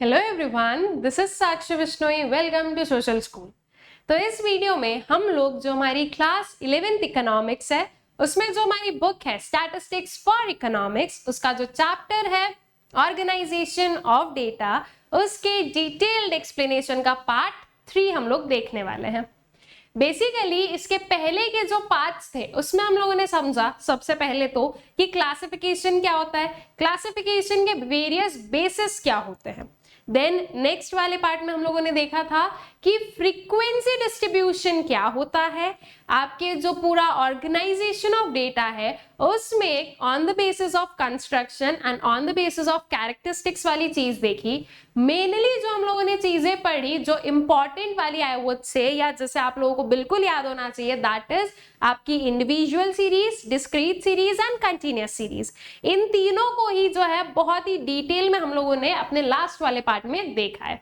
Hello everyone, this is Sakshi Bishnoi. Welcome to social school. तो इस video में हम लोग जो हमारी क्लास 11th इकोनॉमिक्स है उसमें जो हमारी बुक है स्टैटिस्टिक्स फॉर इकोनॉमिक्स, उसका जो चैप्टर है ऑर्गेनाइजेशन ऑफ डेटा, उसके डिटेल्ड एक्सप्लेनेशन का पार्ट 3 हम लोग देखने वाले हैं। बेसिकली इसके पहले के जो पार्ट्स थे उसमें हम लोगों ने समझा सबसे पहले तो कि क्लासिफिकेशन क्या होता है, क्लासिफिकेशन के वेरियस बेसिस क्या होते हैं। देन नेक्स्ट वाले पार्ट में हम लोगों ने देखा था कि फ्रीक्वेंसी डिस्ट्रीब्यूशन क्या होता है, आपके जो पूरा ऑर्गेनाइजेशन ऑफ डेटा है उसमें on the basis of construction and on the basis of characteristics वाली चीज देखी। मेनली जो हम लोगों ने चीजें पढ़ी जो इंपॉर्टेंट वाली आई वुड से, या जैसे आप लोगों को बिल्कुल याद होना चाहिए, दैट इज आपकी individual series, discrete series and continuous series. इन तीनों को ही जो है बहुत ही डिटेल में हम लोगों ने अपने लास्ट वाले पार्ट में देखा है।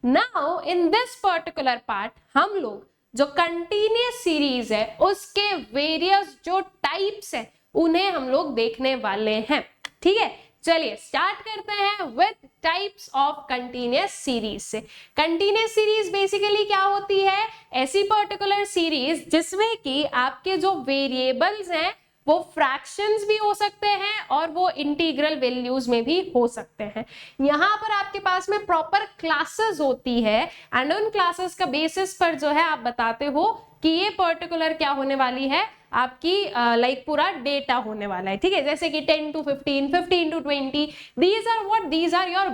Now in this particular part हम लोग जो कंटिन्यूअस सीरीज है उसके वेरियस जो टाइप्स है उन्हें हम लोग देखने वाले हैं। ठीक है, चलिए स्टार्ट करते हैं with types of continuous series से। कंटिन्यूअस सीरीज बेसिकली क्या होती है? ऐसी पर्टिकुलर सीरीज जिसमें कि आपके जो वेरिएबल्स हैं वो फ्रैक्शंस भी हो सकते हैं और वो इंटीग्रल वैल्यूज में भी हो सकते हैं। यहाँ पर आपके पास में प्रॉपर क्लासेस होती है एंड उन क्लासेस का बेसिस पर जो है आप बताते हो कि ये पर्टिकुलर क्या होने वाली है, आपकी लाइक पूरा डेटा होने वाला है। ठीक है, जैसे कि 10 to 15, 15 to 20, these are your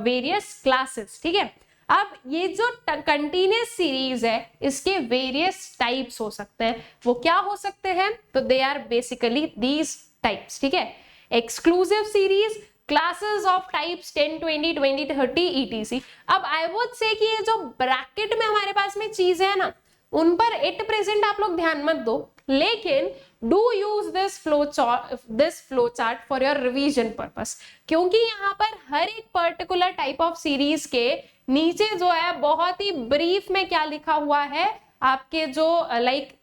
various classes। ठीक है, अब ये जो कंटिन्यूअस सीरीज है इसके वेरियस टाइप्स हो सकते हैं। वो क्या हो सकते हैं? तो they are basically these types. ठीक है, exclusive series, classes of types 10, 20, 20, 30 etc। अब आई वुड से कि ये जो ब्रैकेट में हमारे पास में चीज है ना, उन पर एट प्रेजेंट आप लोग ध्यान मत दो, लेकिन do use this flow chart for your revision purpose, क्योंकि यहाँ पर हर एक पर्टिकुलर टाइप ऑफ सीरीज के नीचे जो है बहुत ही ब्रीफ में क्या लिखा हुआ है, आपके जो लाइक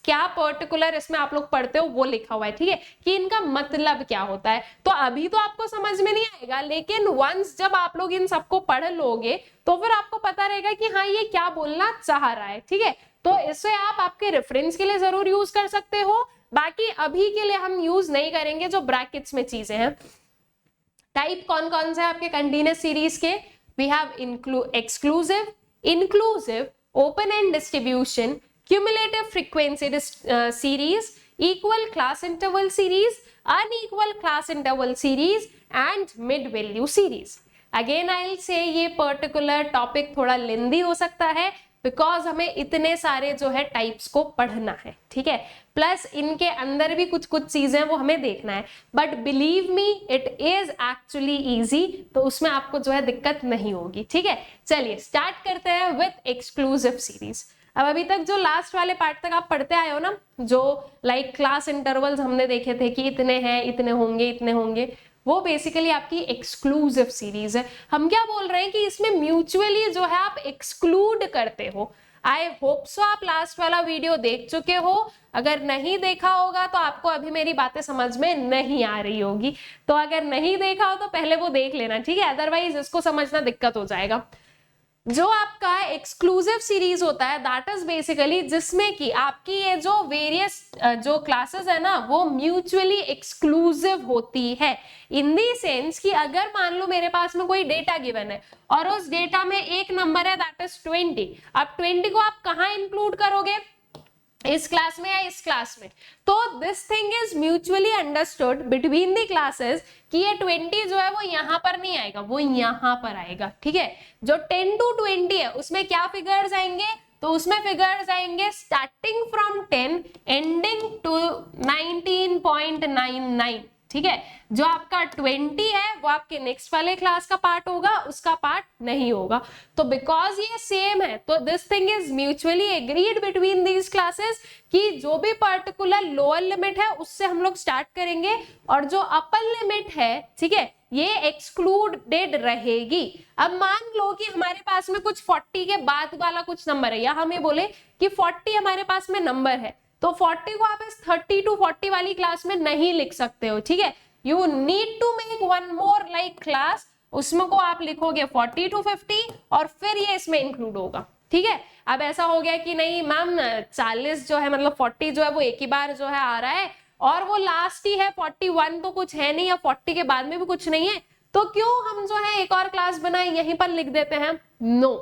क्या पर्टिकुलर इसमें आप लोग पढ़ते हो वो लिखा हुआ है। ठीक है, कि इनका मतलब क्या होता है। तो अभी तो आपको समझ में नहीं आएगा, लेकिन वंस जब आप लोग इन सबको पढ़ लोगे तो फिर आपको पता रहेगा कि हाँ ये क्या बोलना चाह रहा है। ठीक है, तो इसे आप आपके रेफरेंस के लिए जरूर यूज कर सकते हो, बाकी अभी के लिए हम यूज नहीं करेंगे जो ब्रैकेट्स में चीजें हैं। टाइप कौन कौन से आपके कंटिन्यूअस सीरीज के? We have exclusive, inclusive, open-end distribution, cumulative frequency series, equal class interval series, unequal class interval series and mid value series। Again I will say ये पर्टिकुलर टॉपिक थोड़ा लेंदी हो सकता है बिकॉज हमें इतने सारे जो है टाइप्स को पढ़ना है। ठीक है, प्लस इनके अंदर भी कुछ कुछ चीजें वो हमें देखना है, but believe me it is actually easy, तो उसमें आपको जो है दिक्कत नहीं होगी। ठीक है, चलिए स्टार्ट करते हैं विथ एक्सक्लूसिव सीरीज। अब अभी तक जो लास्ट वाले पार्ट तक आप पढ़ते आए हो ना, जो लाइक क्लास इंटरवल्स हमने देखे थे कि इतने हैं, इतने होंगे, इतने होंगे, वो बेसिकली आपकी एक्सक्लूसिव सीरीज है। हम क्या बोल रहे हैं कि इसमें म्यूचुअली जो है आप एक्सक्लूड करते हो। आई होप सो आप लास्ट वाला वीडियो देख चुके हो, अगर नहीं देखा होगा तो आपको अभी मेरी बातें समझ में नहीं आ रही होगी, तो अगर नहीं देखा हो तो पहले वो देख लेना। ठीक है, अदरवाइज इसको समझना दिक्कत हो जाएगा। जो आपका एक्सक्लूसिव सीरीज होता है दैट इज बेसिकली जिसमें कि आपकी ये जो वेरियस जो क्लासेस है ना वो म्यूचुअली एक्सक्लूसिव होती है। इन दी सेंस कि अगर मान लो मेरे पास में कोई डेटा गिवन है और उस डेटा में एक नंबर है दैट इज 20। अब 20 को आप कहाँ इंक्लूड करोगे? इस क्लास में या इस क्लास में? तो this thing is mutually understood between the classes कि ये 20 जो है वो यहां पर नहीं आएगा, वो यहां पर आएगा। ठीक है, जो 10 to 20 है उसमें क्या फिगर्स आएंगे? तो उसमें फिगर्स आएंगे स्टार्टिंग फ्रॉम 10 एंडिंग टू 19.99। ठीक है, जो आपका 20 है वो आपके नेक्स्ट वाले क्लास का पार्ट होगा, उसका पार्ट नहीं होगा। तो बिकॉज ये सेम है तो this thing is mutually agreed between these classes कि जो भी पर्टिकुलर लोअर लिमिट है उससे हम लोग स्टार्ट करेंगे और जो अपर लिमिट है, ठीक है, ये एक्सक्लूडेड रहेगी। अब मान लो कि हमारे पास में कुछ 40 के बाद वाला कुछ नंबर है, या हमें बोले कि 40 हमारे पास में नंबर है, तो 40 को आप इस 30 to 40 वाली क्लास में नहीं लिख सकते हो। ठीक है, you need to make one more like class उसमें को आप लिखोगे 40 to 50 और फिर ये इसमें इंक्लूड होगा, ठीक है। अब ऐसा हो गया कि नहीं मैम 40 जो है मतलब 40 जो है वो एक ही बार जो है आ रहा है और वो लास्ट ही है 41 तो कुछ है नहीं या 40 के बाद में भी कुछ नहीं है, तो क्यों हम जो है एक और क्लास बनाए यहीं पर लिख देते हैं? No,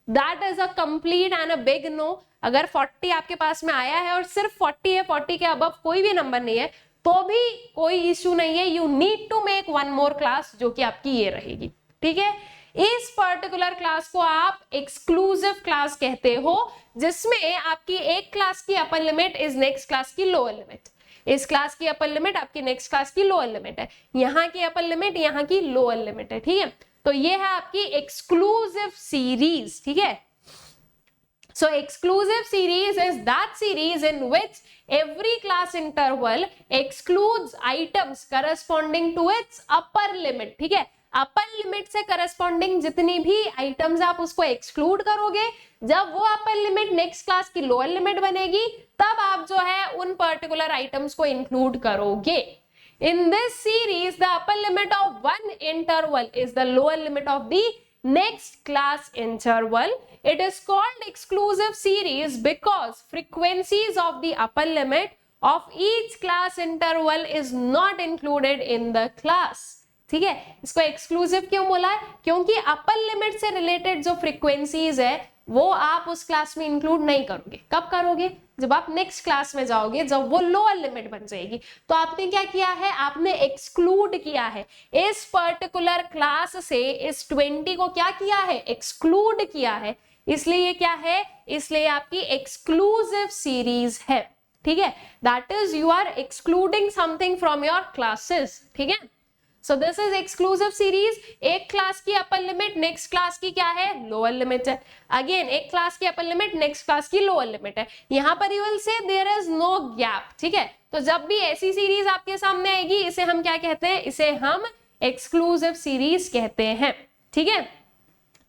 that is a complete and a big no. अगर 40 आपके पास में आया है और सिर्फ 40 है, 40 के अबव कोई भी नंबर नहीं है, तो भी कोई इश्यू नहीं है। You need to make one more class जो कि आपकी ये रहेगी, ठीक है। इस पर्टिकुलर क्लास को आप एक्सक्लूसिव क्लास कहते हो, जिसमें आपकी एक क्लास की upper limit is next class की लोअर लिमिट। इस क्लास की अपर लिमिट आपकी नेक्स्ट क्लास की लोअर लिमिट है, यहाँ की अपर लिमिट यहाँ की लोअर लिमिट है, ठीक है। तो ये है आपकी एक्सक्लूसिव सीरीज, ठीक है। So exclusive series is that series in which every class interval excludes items corresponding to its upper limit, ठीक है। अपर लिमिट से करस्पॉन्डिंग जितनी भी आइटम्स आप उसको एक्सक्लूड करोगे, जब वो अपर लिमिट नेक्स्ट क्लास की लोअर लिमिट बनेगी तब आप जो है उन पर्टिकुलर आइटम्स को इंक्लूड करोगे। In this series, the upper limit of one interval is the lower limit of the next class interval. It is called exclusive series because frequencies of the upper limit of each class interval is not included in the class. ठीक है, इसको exclusive क्यों बोला है? क्योंकि upper limit से related जो frequencies है वो आप उस क्लास में इंक्लूड नहीं करोगे। कब करोगे? जब आप नेक्स्ट क्लास में जाओगे, जब वो लोअर लिमिट बन जाएगी। तो आपने क्या किया है? आपने एक्सक्लूड किया है इस पर्टिकुलर क्लास से, इस 20 को क्या किया है? एक्सक्लूड किया है। इसलिए ये क्या है? इसलिए आपकी एक्सक्लूसिव सीरीज है, ठीक है। That is you are excluding something from your classes, ठीक है। So this is exclusive series. एक क्लास की अपर लिमिट नेक्स्ट क्लास की क्या है? लोअर लिमिट है। अगेन एक क्लास की अपर लिमिट नेक्स्ट क्लास की लोअर लिमिट है। यहां पर you will say there is no gap, ठीक है। तो जब भी ऐसी सीरीज आपके सामने आएगी, इसे हम क्या कहते हैं? इसे हम एक्सक्लूसिव सीरीज कहते हैं, ठीक है।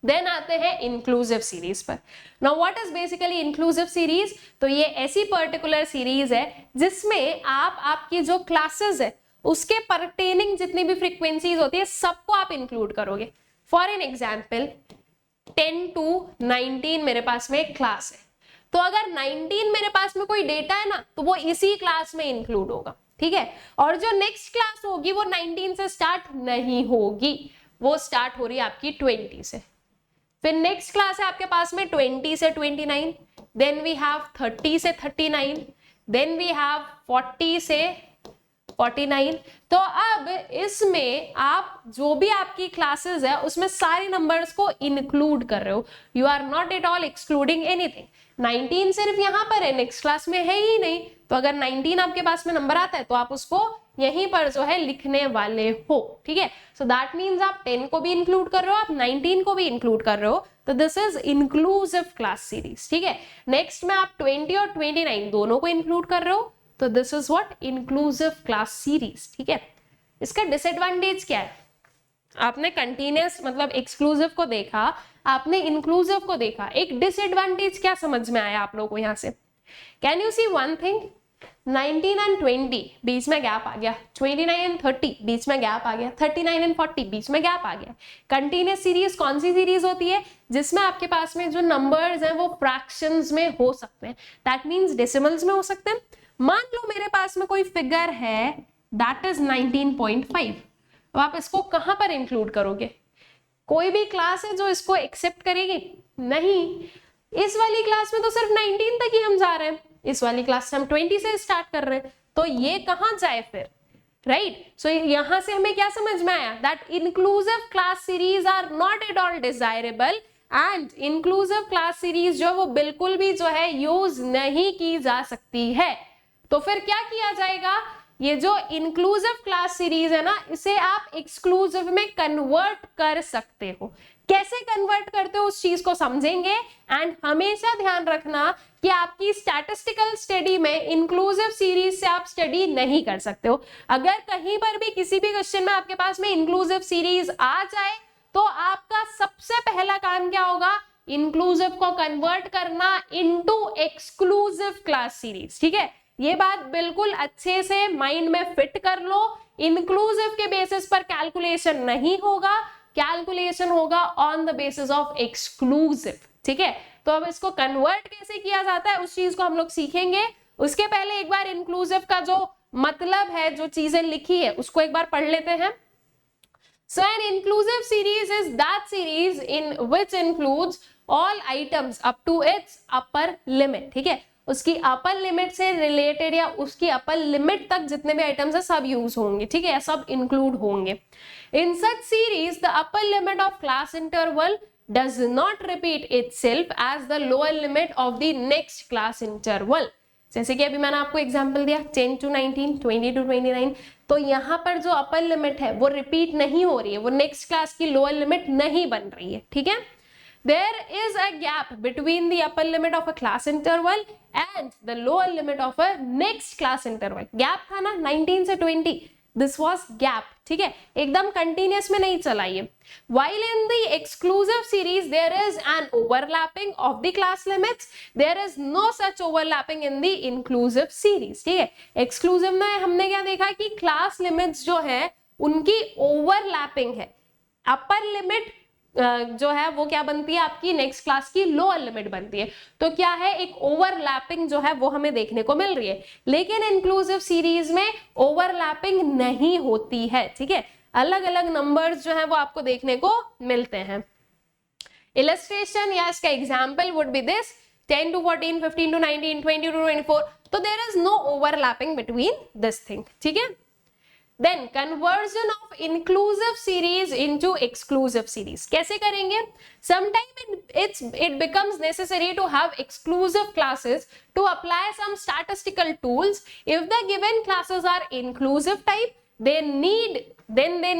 देन आते हैं इंक्लूसिव सीरीज पर। Now what is basically inclusive series? तो ये ऐसी पर्टिकुलर सीरीज है जिसमें आप आपकी जो क्लासेस है उसके परटेनिंग जितनी भी फ्रीक्वेंसीज होती है सबको आप इंक्लूड करोगे। फॉर एन एग्जाम्पल 10 to 19 मेरे पास में एक क्लास है, तो अगर 19 मेरे पास में कोई डेटा है ना, तो वो इसी क्लास में इंक्लूड होगा, ठीक है। और जो नेक्स्ट क्लास होगी वो 19 से स्टार्ट नहीं होगी, वो स्टार्ट हो रही है आपकी 20 से। फिर नेक्स्ट क्लास है आपके पास में 20 से 29, देन वी हैव 30 से 39, देन वी हैव 40 से 49। तो अब इसमें आप जो भी आपकी क्लासेस है उसमें सारे नंबर्स को इंक्लूड कर रहे हो। You are not at all excluding anything. 19 सिर्फ यहाँ पर है, नेक्स्ट क्लास में है ही नहीं। तो अगर 19 आपके पास में नंबर आता है तो आप उसको यहीं पर जो है लिखने वाले हो, ठीक है। सो दैट मीन्स आप 10 को भी इंक्लूड कर रहे हो, आप 19 को भी इंक्लूड कर रहे हो। तो this is inclusive class series, ठीक है। नेक्स्ट में आप 20 और 29 दोनों को इंक्लूड कर रहे हो, तो this is what? Inclusive class series, ठीक है। इसका डिसएडवांटेज क्या है? आपने कंटिन्यूअस मतलब एक्सक्लूसिव को देखा, आपने इंक्लूसिव को देखा, एक डिसएडवांटेज क्या समझ में आया आप लोगों को यहां से? Can you see one thing? 19 and 20 बीच में गैप आ गया, 29 एंड 30 बीच में गैप आ गया, 39 एंड 40 बीच में गैप आ गया। कंटिन्यूअस सीरीज कौन सी सीरीज होती है? जिसमें आपके पास में जो नंबर्स हैं वो फ्रैक्शंस में हो सकते हैं, दैट मीन्स डेसिमल्स में हो सकते हैं। मान लो मेरे पास में कोई फिगर है दैट इज 19.5, अब आप इसको कहां पर इंक्लूड करोगे? कोई भी क्लास है जो इसको एक्सेप्ट करेगी? नहीं। इस वाली क्लास में तो सिर्फ 19 तक ही हम जा रहे हैं, इस वाली क्लास से हम 20 से स्टार्ट कर रहे हैं, तो ये कहां जाए फिर? राइट। सो यहां से हमें क्या समझ में आया? That inclusive class series are not at all desirable and inclusive class series जो वो बिल्कुल भी जो है यूज नहीं की जा सकती है। तो फिर क्या किया जाएगा? ये जो इंक्लूसिव क्लास सीरीज है ना, इसे आप एक्सक्लूसिव में कन्वर्ट कर सकते हो। कैसे कन्वर्ट करते हो उस चीज को समझेंगे। एंड हमेशा ध्यान रखना कि आपकी स्टैटिस्टिकल स्टडी में इंक्लूसिव सीरीज से आप स्टडी नहीं कर सकते हो। अगर कहीं पर भी किसी भी क्वेश्चन में आपके पास में इंक्लूसिव सीरीज आ जाए तो आपका सबसे पहला काम क्या होगा? इंक्लूसिव को कन्वर्ट करना इनटू एक्सक्लूसिव क्लास सीरीज, ठीक है। ये बात बिल्कुल अच्छे से माइंड में फिट कर लो। इंक्लूसिव के बेसिस पर कैलकुलेशन नहीं होगा, कैलकुलेशन होगा on the basis of exclusive. ठीक है, तो अब इसको कन्वर्ट कैसे किया जाता है उस चीज को हम लोग सीखेंगे। उसके पहले एक बार इंक्लूसिव का जो मतलब है, जो चीजें लिखी है, उसको एक बार पढ़ लेते हैं। So an inclusive series is that series in which includes all items up to its upper limit। ठीक है, उसकी अपर लिमिट से रिलेटेड या उसकी अपर लिमिट तक जितने भी आइटम्स है सब यूज होंगे। ठीक है, सब इंक्लूड होंगे। In such series the upper limit of class interval does not repeat itself as the lower limit of the next class interval। जैसे कि अभी मैंने आपको एग्जांपल दिया 10 to 19, 20 to 29, तो यहाँ पर जो अपर लिमिट है वो रिपीट नहीं हो रही है, वो नेक्स्ट क्लास की लोअर लिमिट नहीं बन रही है। ठीक है, there is a gap between the upper limit of a class interval and the lower limit of a next class interval। Gap था ना 19 से 20, दिस वॉज गैप। ठीक है, एकदम कंटिन्यूस में नहीं चला ये। While in the exclusive series there is an overlapping of the class limits, there is no such overlapping in the inclusive series। ठीक है, एक्सक्लूसिव में हमने क्या देखा कि क्लास लिमिट्स जो है उनकी ओवरलैपिंग है। अपर लिमिट जो है वो क्या बनती है, आपकी नेक्स्ट क्लास की लोअर लिमिट बनती है। तो क्या है, एक ओवरलैपिंग जो है वो हमें देखने को मिल रही है। लेकिन इंक्लूसिव सीरीज में ओवरलैपिंग नहीं होती है। ठीक है, अलग अलग नंबर्स जो है वो आपको देखने को मिलते हैं। इलस्ट्रेशन या इसका example would be this 10 to 14, 15 to 19, 20 to 24। तो there is no overlapping between this thing. ठीक है, Then conversion of inclusive series into exclusive series कैसे करेंगे? Sometimes it becomes necessary to have exclusive classes to apply some statistical tools. If the given classes are inclusive type, they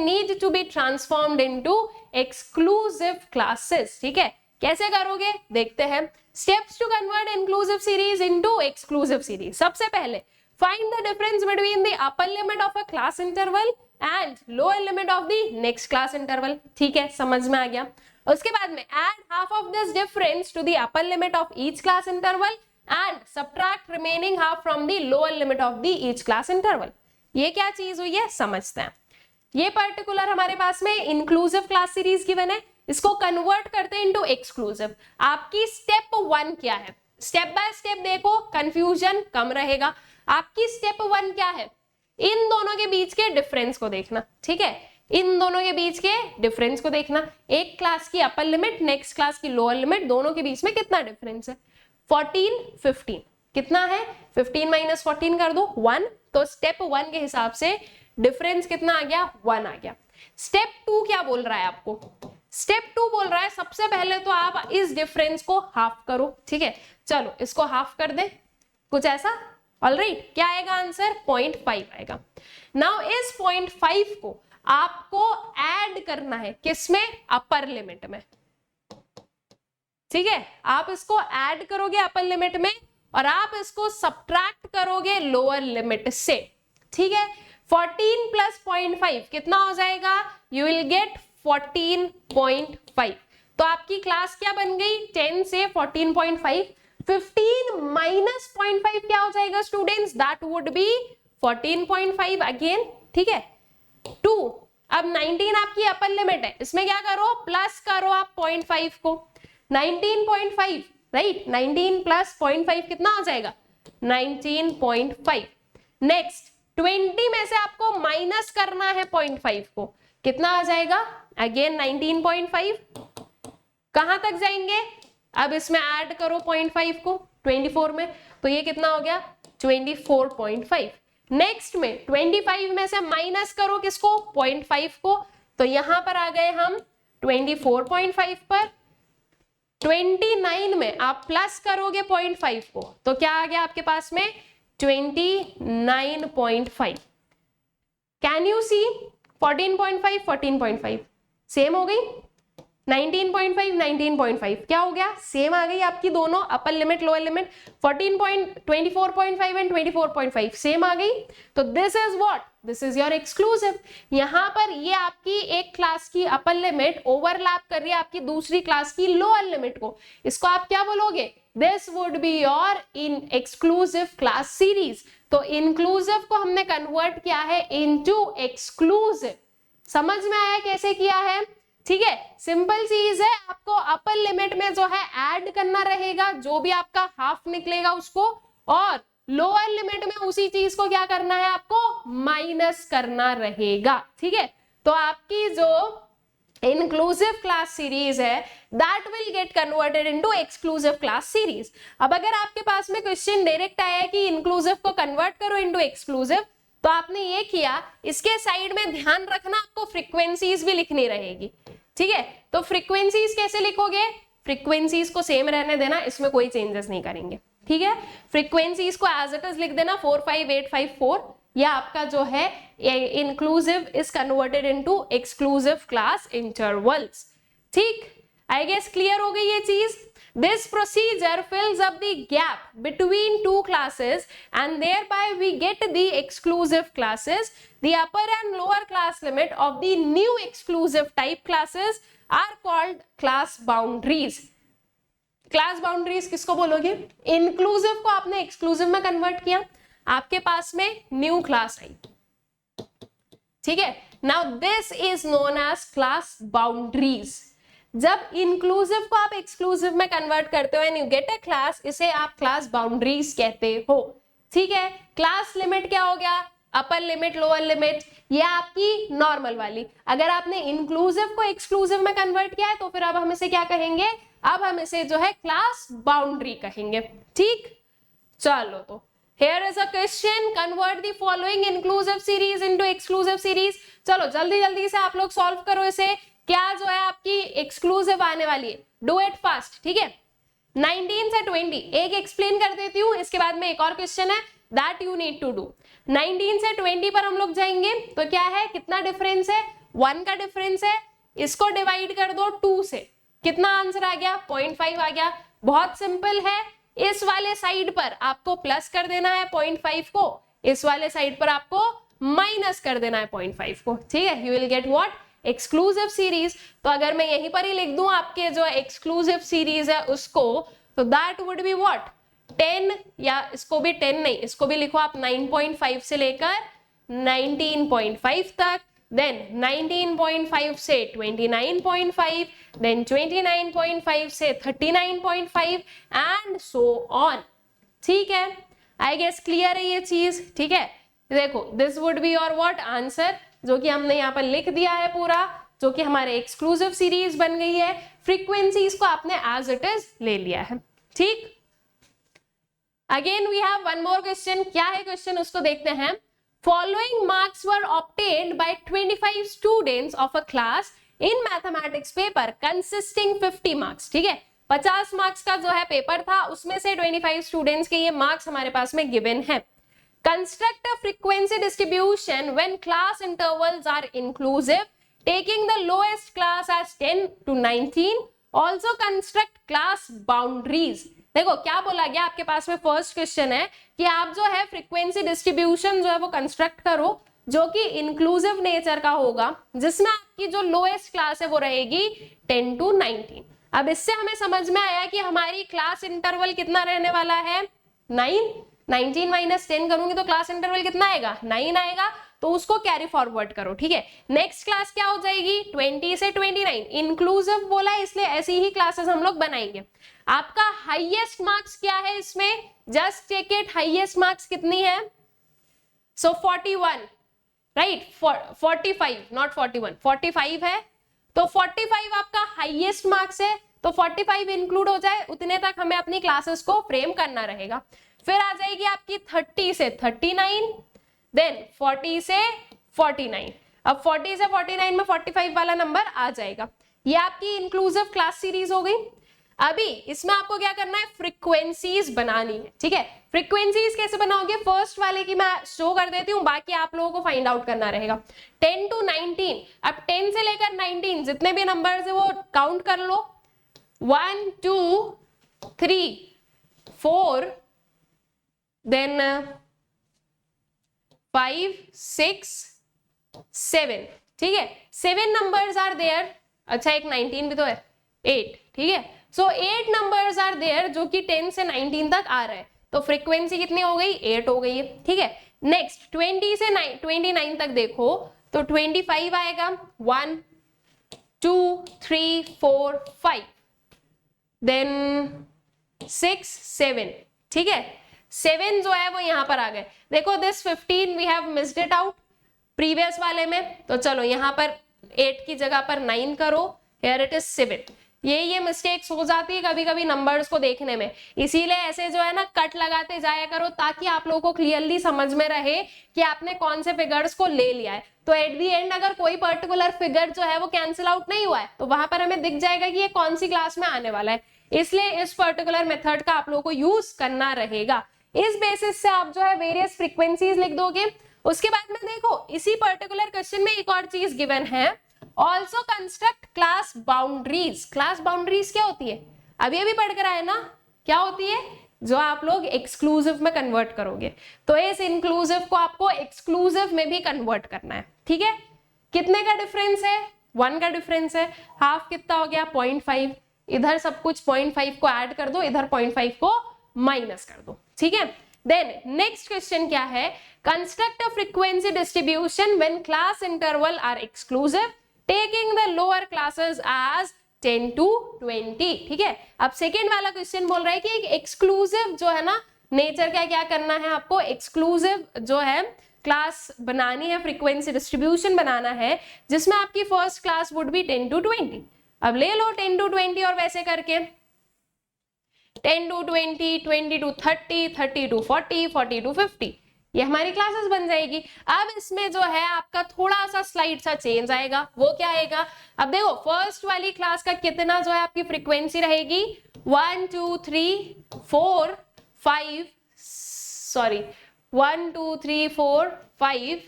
need to be transformed into exclusive classes। ठीक है, कैसे करोगे देखते हैं। Steps to convert inclusive series into exclusive series। सबसे पहले find the difference between the upper limit of a class interval and lower limit of the next class interval। ठीक है, समझ में आ गया। उसके बाद में add half of this difference to the upper limit of each class interval and subtract remaining half from the lower limit of the each class interval। ये क्या चीज हुई है समझते हैं। ये पर्टिकुलर हमारे पास में इंक्लूसिव क्लास सीरीज गिवन है, इसको कन्वर्ट करते हैं इनटू एक्सक्लूसिव। आपकी स्टेप 1 क्या है, स्टेप बाय स्टेप देखो, कंफ्यूजन कम रहेगा। आपकी स्टेप 1 क्या है, इन दोनों के बीच के डिफरेंस को देखना। ठीक है, इन दोनों के बीच के डिफरेंस को देखना। एक क्लास की अपर लिमिट, नेक्स्ट क्लास की लोअर लिमिट, दोनों के बीच में कितना डिफरेंस है। 14, 15 कितना है, 15 माइनस 14 कर दो 1। तो स्टेप 1 के हिसाब से डिफरेंस कितना आ गया, 1 आ गया। स्टेप 2 क्या बोल रहा है आपको, स्टेप 2 बोल रहा है सबसे पहले तो आप इस डिफरेंस को हाफ करो। ठीक है, चलो इसको हाफ कर दे, कुछ ऐसा। ऑलराइट, क्या आएगा आंसर, 0.5 आएगा। नाउ इस 0.5 को आपको ऐड करना है किसमें, अपर लिमिट में। ठीक है, आप इसको ऐड करोगे अपर लिमिट में और आप इसको सब्ट्रैक्ट करोगे लोअर लिमिट से। ठीक है, 14 प्लस 0.5 कितना हो जाएगा, यू विल गेट 14.5। तो आपकी क्लास क्या बन गई, 10 से 14.5। 15 माइनस 0.5 क्या हो जाएगा students, that would be 14.5 again. ठीक है, 2। अब 19 आपकी अपर लिमिट है, इसमें क्या करो, प्लस करो आप 0.5 को, 19.5 राइट। 19 प्लस 0.5 कितना हो जाएगा, 19.5। नेक्स्ट 20 में से आपको माइनस करना है 0.5 को, कितना आ जाएगा, अगेन 19.5। कहां तक जाएंगे, अब इसमें ऐड करो 0.5 को 24 में, तो ये कितना हो गया, 24.5। नेक्स्ट में 25 में से माइनस करो किसको, 0.5 को, तो यहां पर आ गए हम 24.5 पर। 29 में आप प्लस करोगे 0.5 को, तो क्या आ गया आपके पास में, 29.5। कैन यू सी 14.5 14.5 सेम हो गई, 19.5 19.5 क्या हो गया, सेम आ गई आपकी दोनों upper limit lower limit. 24.5 and 24.5 same आ गई। तो this is what, this is your exclusive. यहां पर ये आपकी एक क्लास की अपर लिमिट ओवरलैप कर रही है आपकी दूसरी क्लास की लोअर लिमिट को, इसको आप क्या बोलोगे, this would be your in exclusive class series. तो इंक्लूसिव को हमने कन्वर्ट किया है इनटू एक्सक्लूसिव। समझ में आया कैसे किया है, ठीक है, सिंपल चीज है, आपको अपर लिमिट में जो है ऐड करना रहेगा, जो भी आपका हाफ निकलेगा उसको, और लोअर लिमिट में उसी चीज को क्या करना है, आपको माइनस करना रहेगा। ठीक है, तो आपकी जो इंक्लूसिव क्लास सीरीज है that will get converted into exclusive class series. अब अगर आपके पास में क्वेश्चन डायरेक्ट आया है कि इंक्लूसिव को कन्वर्ट करो इनटू एक्सक्लूसिव, तो आपने ये किया, इसके साइड में ध्यान रखना आपको फ्रीक्वेंसीज भी लिखनी रहेगी। ठीक है, तो फ्रीक्वेंसीज कैसे लिखोगे, फ्रीक्वेंसीज को सेम रहने देना, इसमें कोई चेंजेस नहीं करेंगे। ठीक है, फ्रीक्वेंसीज को एज इट इज लिख देना 45854, या आपका जो है inclusive is converted into exclusive class intervals. ठीक, आई गेस क्लियर हो गई ये चीज। This procedure fills up the gap between two classes and thereby we get the exclusive classes. The upper and lower class limit of the new exclusive type classes are called class boundaries. Class boundaries किसको बोलोगे, inclusive को आपने exclusive में convert किया, आपके पास में new class आई। ठीक है, now this is known as class boundaries. जब इंक्लूसिव को आप एक्सक्लूसिव में कन्वर्ट करते हो and you get a class, इसे आप क्लास बाउंड्रीज कहते हो। ठीक है, क्लास लिमिट क्या हो गया, अपर लिमिट लोअर लिमिट, ये आपकी नॉर्मल वाली। अगर आपने इंक्लूसिव को एक्सक्लूसिव में कन्वर्ट किया है तो फिर अब हम इसे क्या कहेंगे, अब हम इसे जो है क्लास बाउंड्री कहेंगे। ठीक, चलो तो here is a question, convert the following inclusive series into exclusive series। चलो जल्दी जल्दी से आप लोग सॉल्व करो इसे, क्या जो है आपकी एक्सक्लूसिव आने वाली है, डू इट फास्ट। ठीक है, 19 से 20 एक एक्सप्लेन कर देती हूँ, इसके बाद में एक और क्वेश्चन है that you need to do. 19 से 20 पर हम लोग जाएंगे, तो क्या है, कितना डिफरेंस है, 1 का डिफरेंस है, इसको डिवाइड कर दो 2 से, कितना आंसर आ गया, 0.5 आ गया। बहुत सिंपल है, इस वाले साइड पर आपको प्लस कर देना है 0.5 को, इस वाले साइड पर आपको माइनस कर देना है 0.5 को। ठीक है, you will get what, exclusive series. तो अगर मैं यहीं पर ही लिख दूं आपके जो एक्सक्लूसिव सीरीज है उसको, तो दैट वुड बी व्हाट 10, या इसको भी 10 नहीं, इसको भी लिखो आप 9.5 से लेकर 19.5 तक, देन 19.5 से 29.5, देन 29.5 से 39.5 एंड सो ऑन। ठीक है, आई गेस क्लियर है ये चीज। ठीक है, देखो this would be your what answer, जो कि हमने यहाँ पर लिख दिया है पूरा, जो कि हमारे एक्सक्लूसिव सीरीज बन गई है। फ्रीक्वेंसीज को आपने एज इट इज ले लिया है। ठीक, again we have one more question. क्या है क्वेश्चन, उसको देखते हैं। Following marks were obtained by 25 students of a class in mathematics paper consisting 50 marks. ठीक है, 50 मार्क्स का जो है पेपर था, उसमें से 25 स्टूडेंट्स के ये मार्क्स हमारे पास में गिवन है। Construct a frequency distribution when class intervals are inclusive, taking the lowest class as 10 to 19. Also construct class boundaries. देखो क्या बोला गया आपके पास में, फर्स्ट क्वेश्चन है कि आप जो है फ्रीक्वेंसी डिस्ट्रीब्यूशन जो है वो कंस्ट्रक्ट करो जो कि इंक्लूसिव नेचर का होगा, जिसमें आपकी जो लोएस्ट क्लास है वो रहेगी 10 to 19। अब इससे हमें समझ में आया कि हमारी क्लास इंटरवल कितना रहने वाला है, 9। 19 माइनस 10 करूंगी तो क्लास इंटरवल कितना आएगा, 9 आएगा, तो उसको कैरी फॉरवर्ड करो। ठीक है, नेक्स्ट क्लास क्या हो जाएगी, 20 से 29। इंक्लूसिव बोला है इसलिए ऐसी ही क्लासेस हम लोग बनाएंगे। आपका हाईएस्ट मार्क्स क्या है इसमें, just check it, highest marks कितनी है, सो 41, राइट, 45 नॉट 41, 45 है, तो 45 आपका हाईएस्ट मार्क्स है, तो 45 इंक्लूड हो जाए, उतने तक हमें अपनी क्लासेस को फ्रेम करना रहेगा। फिर आ जाएगी आपकी 30 से 39, देन 40 से 49। अब 40 से 49 में 45 वाला नंबर आ जाएगा। ये आपकी इंक्लूसिव क्लास सीरीज हो गई। अभी इसमें आपको क्या करना है, फ्रीक्वेंसीज बनानी है। ठीक है, फ्रीक्वेंसीज कैसे बनाओगे, फर्स्ट वाले की मैं शो कर देती हूँ, बाकी आप लोगों को फाइंड आउट करना रहेगा। 10 to 19, अब 10 से लेकर 19 जितने भी नंबर्स है वो काउंट कर लो, 1 2 3 4, देन 5 6 7। ठीक है, 7 नंबर्स आर देयर, अच्छा एक 19 भी तो है, 8। ठीक है, सो 8 नंबर्स आर देयर जो कि 10 से 19 तक आ रहा है, तो फ्रीक्वेंसी कितनी हो गई, 8 हो गई है। ठीक है, नेक्स्ट 20 से 29 तक देखो तो 25 आएगा, 1 2 3 4 5 देन 6 7, ठीक है। 7 जो है वो यहां पर आ गए। देखो this 15 we have missed it out previous वाले में, तो चलो यहां पर 8 की जगह पर 9 करो, हियर इट इज 7। ये मिस्टेक्स हो जाती है कभी कभी नंबर्स को देखने में, इसीलिए ऐसे जो है ना कट लगाते जाया करो ताकि आप लोगों को क्लियरली समझ में रहे कि आपने कौन से फिगर्स को ले लिया है। तो एट दी एंड अगर कोई पर्टिकुलर फिगर जो है वो कैंसिल आउट नहीं हुआ है तो वहां पर हमें दिख जाएगा कि ये कौन सी क्लास में आने वाला है। इसलिए इस पर्टिकुलर मेथड का आप लोगों को यूज करना रहेगा। इस बेसिस से आप जो है वेरियस फ्रीक्वेंसीज लिख दोगे। उसके बाद में देखो इसी पर्टिकुलर क्वेश्चन में एक और चीज गिवन है, also construct class boundaries. Class boundaries क्या होती है, अभी पढ़ कर आए ना, क्या होती है, जो आप लोग एक्सक्लूसिव में कन्वर्ट करोगे। तो इस इंक्लूसिव को आपको एक्सक्लूसिव में भी कन्वर्ट करना है, ठीक है। कितने का डिफरेंस है, 1 का डिफरेंस है, हाफ कितना हो गया 0.5, इधर सब कुछ 0.5 को ऐड कर दो, इधर 0.5 को माइनस कर दो, ठीक है। देन नेक्स्ट क्वेश्चन क्या है, construct a frequency distribution when class interval are exclusive taking the lower classes as 10 to 20, ठीक है। अब सेकेंड वाला क्वेश्चन बोल रहा है कि एक एक्सक्लूसिव जो है ना नेचर का क्या करना है, आपको एक्सक्लूसिव जो है क्लास बनानी है, फ्रीक्वेंसी डिस्ट्रीब्यूशन बनाना है जिसमें आपकी first class would B 10 to 20। अब ले लो 10 to 20 और वैसे करके 10 to 20, 20 to 30, 30 to 40, 40 to 50, ये हमारी क्लासेस बन जाएगी। अब इसमें जो है आपका थोड़ा सा स्लाइड सा चेंज आएगा, वो क्या आएगा, अब देखो फर्स्ट वाली क्लास का कितना जो है आपकी फ्रीक्वेंसी रहेगी 1 2 3 4 5, सॉरी 1 2 3 4 5,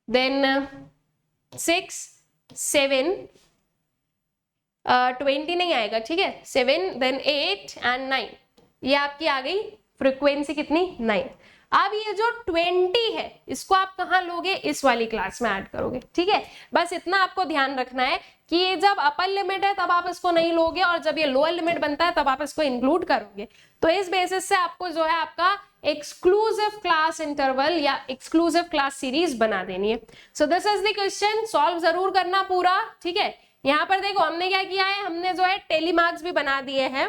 देन 6 7, 20 नहीं आएगा, ठीक है, 7 देन 8 एंड 9, ये आपकी आ गई फ्रीक्वेंसी कितनी 9। अब ये जो 20 है इसको आप कहाँ लोगे, इस वाली क्लास में ऐड करोगे, ठीक है। बस इतना आपको ध्यान रखना है कि ये जब अपर लिमिट है तब आप इसको नहीं लोगे और जब ये लोअर लिमिट बनता है तब आप इसको इंक्लूड करोगे। तो इस बेसिस से आपको जो है आपका एक्सक्लूसिव क्लास इंटरवल या एक्सक्लूसिव क्लास सीरीज बना देनी है। So this is the question, solve जरूर करना पूरा, ठीक है। यहाँ पर देखो हमने क्या किया है, हमने जो है टेली मार्क्स भी बना दिए हैं।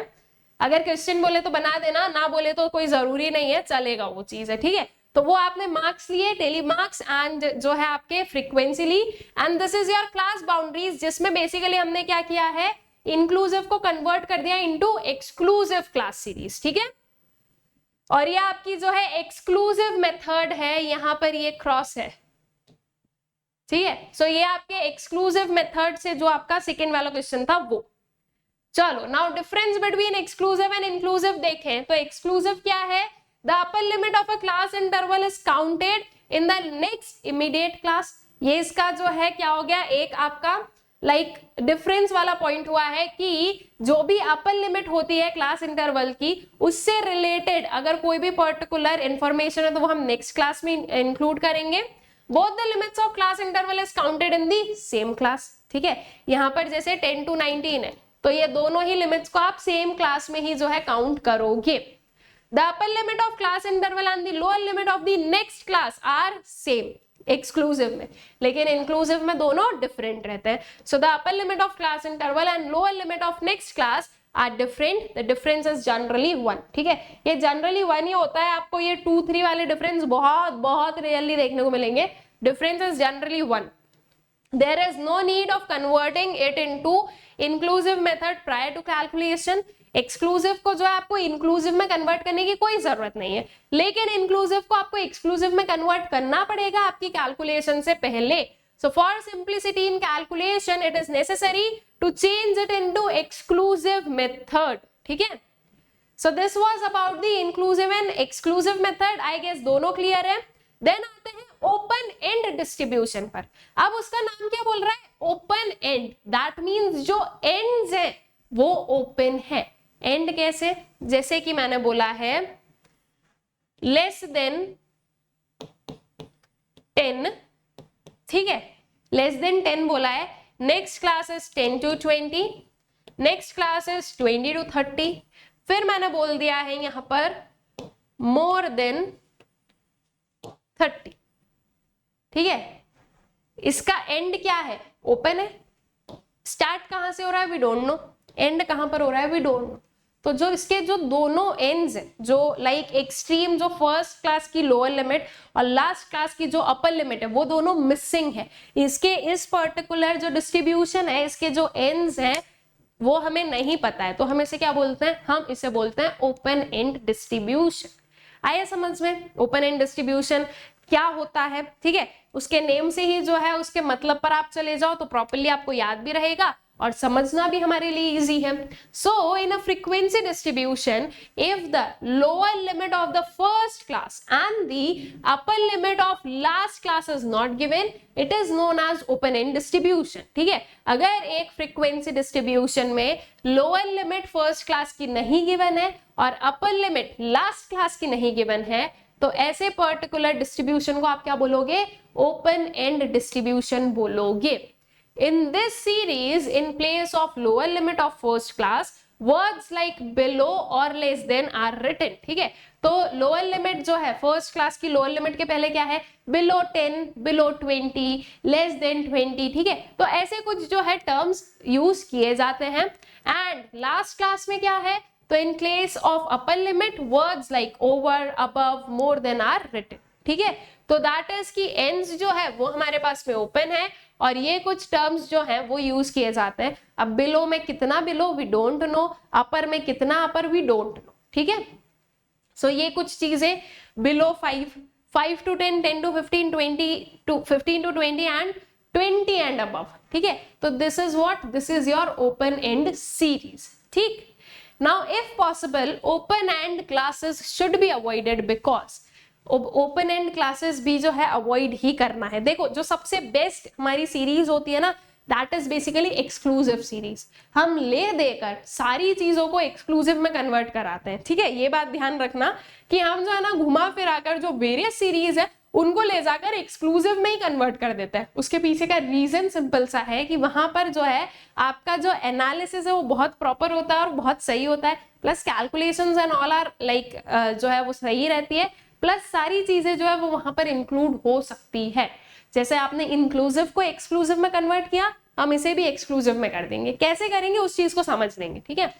अगर क्वेश्चन बोले तो बना देना, ना बोले तो कोई जरूरी नहीं है, चलेगा वो चीज है, ठीक है। तो वो आपने मार्क्स लिए, टेली मार्क्स एंड जो है आपके फ्रीक्वेंसी ली, and this is your class boundaries, जिसमें बेसिकली हमने क्या किया है, इंक्लूसिव को कन्वर्ट कर दिया इनटू एक्सक्लूसिव क्लास सीरीज, ठीक है। और ये आपकी जो है एक्सक्लूसिव मेथड है, यहां पर ये क्रॉस है, ठीक है। सो ये आपके एक्सक्लूसिव मेथड से जो आपका सेकेंड वाला क्वेश्चन था वो। चलो now difference between exclusive and inclusive देखें तो एक्सक्लूसिव क्या है, the upper limit of a class interval is counted in the next immediate class. ये इसका जो है क्या हो गया, एक आपका लाइक डिफरेंस वाला पॉइंट हुआ है कि जो भी अपर लिमिट होती है क्लास इंटरवल की उससे रिलेटेड अगर कोई भी पर्टिकुलर इंफॉर्मेशन है तो वो हम नेक्स्ट क्लास में इंक्लूड करेंगे। Both the limits of class interval is counted in the same class, ठीक है। यहाँ पर जैसे 10 to 19 है तो ये दोनों ही लिमिट्स को आप सेम क्लास में ही जो है काउंट करोगे। The upper limit of class interval and the lower limit of the next class are same exclusive में, लेकिन इंक्लूसिव में दोनों डिफरेंट रहते हैं। So the upper limit of class interval and lower limit of next class are different, the difference is generally 1, ठीक है। ये generally 1 ही होता है, आपको ये 2 3 वाले डिफरेंस बहुत बहुत रेयरली देखने को मिलेंगे। Difference is generally 1। There is no need of converting it into inclusive method prior to calculation. Exclusive को जो है आपको इंक्लूसिव में कन्वर्ट करने की कोई जरूरत नहीं है, लेकिन इंक्लूसिव को आपको एक्सक्लूसिव में कन्वर्ट करना पड़ेगा आपकी कैलकुलेशन से पहले। So for simplicity in calculation, it is necessary to change it into exclusive method, ठीक है। So this was about the inclusive and exclusive method. I guess दोनों क्लियर है। देन आते हैं ओपन एंड डिस्ट्रीब्यूशन पर। अब उसका नाम क्या बोल रहा है, ओपन एंड, दैट मींस जो एंड्स है वो ओपन है। एंड कैसे, जैसे कि मैंने बोला है लेस देन 10, ठीक है, लेस देन 10 बोला है। Next class is 10 to 20, next class is 20 to 30, फिर मैंने बोल दिया है यहां पर मोर देन 30, ठीक है। इसका एंड क्या है, ओपन है। स्टार्ट कहाँ से हो रहा है वी डोंट नो, एंड कहाँ पर हो रहा है वी डोंट नो। तो जो इसके जो दोनों एंड्स हैं, जो लाइक एक्सट्रीम जो फर्स्ट क्लास की लोअर लिमिट और लास्ट क्लास की जो अपर लिमिट है वो दोनों मिसिंग है। इसके इस पर्टिकुलर जो डिस्ट्रीब्यूशन है, इसके जो एंड्स हैं वो हमें नहीं पता है, तो हम इसे क्या बोलते हैं, हम इसे बोलते हैं ओपन एंड डिस्ट्रीब्यूशन। आया समझ में ओपन एंड डिस्ट्रीब्यूशन क्या होता है, ठीक है। उसके नेम से ही जो है उसके मतलब पर आप चले जाओ तो प्रॉपर्ली आपको याद भी रहेगा और समझना भी हमारे लिए इजी है। So in a frequency distribution if the lower limit of the first class and the upper limit of last class is not given, it is known as open end distribution, ठीक है। अगर एक frequency distribution में lower limit first class की नहीं given है और upper limit last class की नहीं गिवन है, तो ऐसे पर्टिकुलर डिस्ट्रीब्यूशन को आप क्या बोलोगे, ओपन एंड डिस्ट्रीब्यूशन बोलोगे। In this series, in place of lower limit of first class, words like below or less than are written, ठीक है। तो लोअर लिमिट जो है फर्स्ट क्लास की लोअर लिमिट के पहले क्या है, बिलो 10, बिलो 20, लेस देन 20, ठीक है। तो ऐसे कुछ जो है टर्म्स यूज किए जाते हैं। एंड लास्ट क्लास में क्या है, तो in place of upper limit words like over, above, more than are written, ठीक है। तो दैट इज की एंड्स जो है वो हमारे पास में ओपन है और ये कुछ टर्म्स जो है वो यूज किए जाते हैं। अब बिलो में कितना बिलो वी डोंट नो, अपर में कितना अपर वी डोंट नो, ठीक है। सो ये कुछ चीजें below 5, 5 to 10, 10 to 15, 20 to 15 to 20 and 20 and above, ठीक है। तो this is what, this is your open end series, ठीक। Now if possible open end classes should be avoided because open end classes भी जो है अवॉइड ही करना है। देखो जो सबसे बेस्ट हमारी सीरीज होती है ना, that is basically exclusive series. हम ले देकर सारी चीजों को एक्सक्लूसिव में कन्वर्ट कराते हैं, ठीक है। ये बात ध्यान रखना कि हम जो है ना घुमा फिराकर जो वेरियस सीरीज है उनको ले जाकर एक्सक्लूसिव में ही कन्वर्ट कर देते हैं। उसके पीछे का रीजन सिंपल सा है कि वहां पर जो है आपका जो एनालिसिस है वो बहुत प्रॉपर होता है और बहुत सही होता है, plus calculations and all are like जो है वो सही रहती है, प्लस सारी चीजें जो है वो वहां पर इंक्लूड हो सकती है। जैसे आपने इंक्लूसिव को एक्सक्लूसिव में कन्वर्ट किया, हम इसे भी एक्सक्लूसिव में कर देंगे। कैसे करेंगे उस चीज को समझ लेंगे, ठीक है।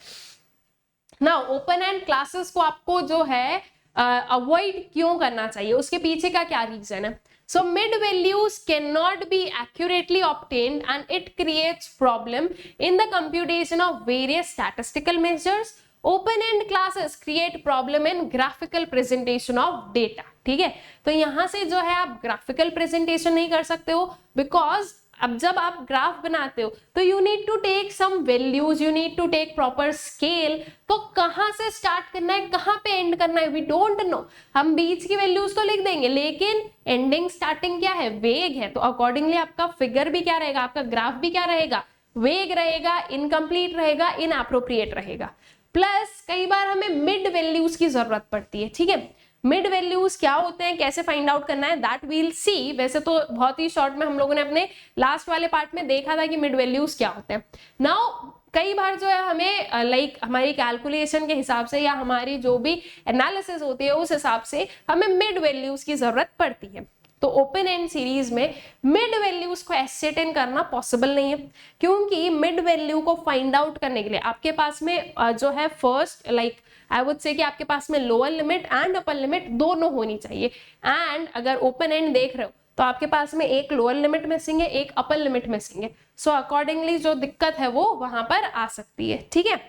नाउ ओपन एंड क्लासेस को आपको जो है अवॉइड क्यों करना चाहिए, उसके पीछे का क्या रीजन है। So mid values cannot be accurately obtained and it creates problem in the computation of various statistical measures. Open end classes create problem in graphical presentation of data, ठीक है। तो यहां से जो है आप graphical presentation नहीं कर सकते हो because अब जब आप ग्राफ बनाते हो तो you need to take some values, you need to take proper scale. तो कहां से स्टार्ट करना है, कहां पे एंड करना है, वी डोंट नो। हम बीच की वैल्यूज तो लिख देंगे लेकिन एंडिंग स्टार्टिंग क्या है, वेग है। तो अकॉर्डिंगली आपका फिगर भी क्या रहेगा, आपका ग्राफ भी क्या रहेगा, वेग रहेगा, इनकम्प्लीट रहेगा, इनएप्रोप्रिएट रहेगा। प्लस कई बार हमें मिड वैल्यूज की जरूरत पड़ती है, ठीक है। मिड वैल्यूज क्या होते हैं, कैसे फाइंड आउट करना है, दैट वील सी। वैसे तो बहुत ही शॉर्ट में हम लोगों ने अपने लास्ट वाले पार्ट में देखा था कि मिड वैल्यूज क्या होते हैं। नाउ कई बार जो है हमें लाइक हमारी कैलकुलेशन के हिसाब से या हमारी जो भी एनालिसिस होती है उस हिसाब से हमें मिड वैल्यूज की जरूरत पड़ती है। तो ओपन एंड सीरीज में मिड वैल्यूज को एस्certain करना पॉसिबल नहीं है, क्योंकि मिड वैल्यू को फाइंड आउट करने के लिए आपके पास में जो है first like I would say कि आपके पास में lower limit and upper limit दोनों होनी चाहिए। एंड अगर ओपन एंड देख रहे हो तो आपके पास में एक लोअर लिमिट मिसिंग है, एक अपर लिमिट मिसिंग है। सो अकॉर्डिंगली जो दिक्कत है वो वहां पर आ सकती है, ठीक है।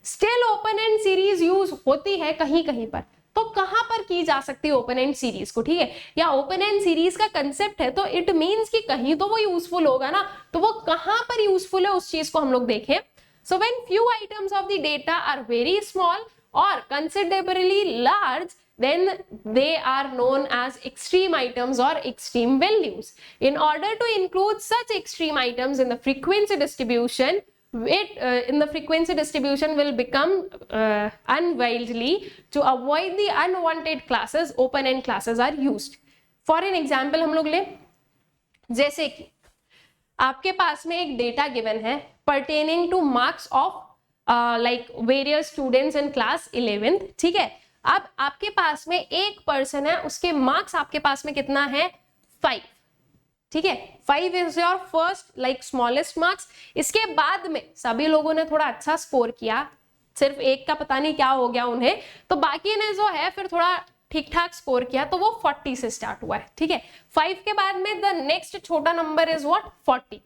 Still open end series use होती है कहीं कहीं पर, तो कहां पर की जा सकती है ओपन एंड सीरीज को, ठीक है। या ओपन एंड सीरीज का कंसेप्ट है तो इट मींस कि कहीं तो वो यूजफुल होगा ना, तो वो कहां पर यूजफुल है उस चीज को हम लोग देखें। So when few items of the data are very small or considerably large, then they are known as extreme items or extreme values. In order to include such extreme items in the frequency distribution, in the frequency distribution will become unwieldy. To avoid the unwanted classes, open end classes are used. For an example हम लोग ले, जैसे कि आपके पास में एक data given है pertaining to marks of like various students in class 11th, ठीक है। अब आपके पास में एक पर्सन है, उसके मार्क्स आपके पास में कितना है 5, ठीक है, 5 is your first like smallest marks. इसके बाद में सभी लोगों ने थोड़ा अच्छा स्कोर किया, सिर्फ एक का पता नहीं क्या हो गया उन्हें, तो बाकी ने जो है फिर थोड़ा ठीक ठाक स्कोर किया, तो वो 40 से स्टार्ट हुआ है। ठीक है, 5 के बाद में द नेक्स्ट छोटा नंबर इज व्हाट 40।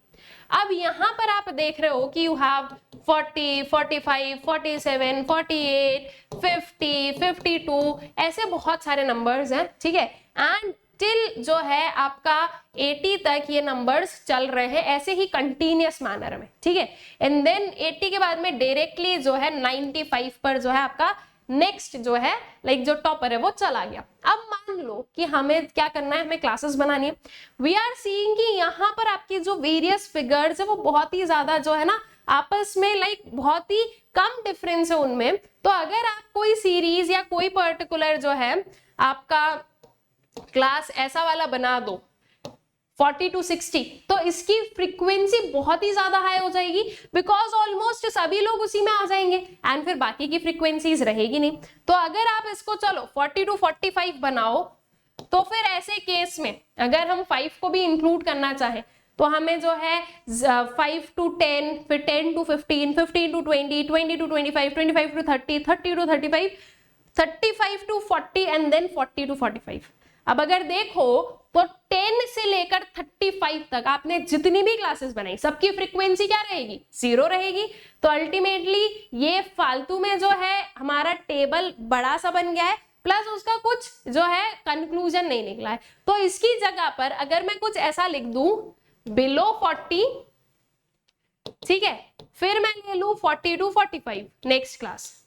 अब यहां पर आप देख रहे हो कि यू हैव 40, 45, 47, 48, 50, 52, ऐसे बहुत सारे नंबर्स हैं। ठीक है, एंड टिल जो है आपका 80 तक ये नंबर्स चल रहे हैं ऐसे ही कंटिन्यूअस मैनर में। ठीक है, एंड देन 80 के बाद में डायरेक्टली जो है 95 पर जो है आपका नेक्स्ट जो है लाइक जो टॉपर है वो चला गया। अब मान लो कि हमें क्या करना है, हमें क्लासेस बनानी है। वी आर सीइंग कि यहाँ पर आपकी जो वेरियस फिगर्स है वो बहुत ही ज्यादा जो है ना आपस में लाइक बहुत ही कम डिफरेंस है उनमें। तो अगर आप कोई सीरीज या कोई पर्टिकुलर जो है आपका क्लास ऐसा वाला बना दो 40 to 60, तो इसकी फ्रीक्वेंसी बहुत ही ज्यादा हाई हो जाएगी, बिकॉज ऑलमोस्ट सभी लोग उसी में आ जाएंगे एंड फिर बाकी की फ्रीक्वेंसीज रहेगी नहीं। तो अगर आप इसको चलो 40 to 45 बनाओ, तो फिर ऐसे केस में अगर हम 5 को भी इंक्लूड करना चाहें तो हमें जो है 5 to 10, फिर 10 to 15, 15 to 20, 20 to 25, 25 to 30, 30 to 35, 35 to 40 and then 40 to 45। अब अगर देखो तो 10 से लेकर 35 तक आपने जितनी भी क्लासेस बनाई सबकी फ्रीक्वेंसी क्या रहेगी, 0 रहेगी। तो अल्टीमेटली ये फालतू में जो है हमारा टेबल बड़ा सा बन गया है, प्लस उसका कुछ जो है कंक्लूजन नहीं निकला है। तो इसकी जगह पर अगर मैं कुछ ऐसा लिख दूं बिलो 40, ठीक है, फिर मैं ले लूं 40 to 45 नेक्स्ट क्लास,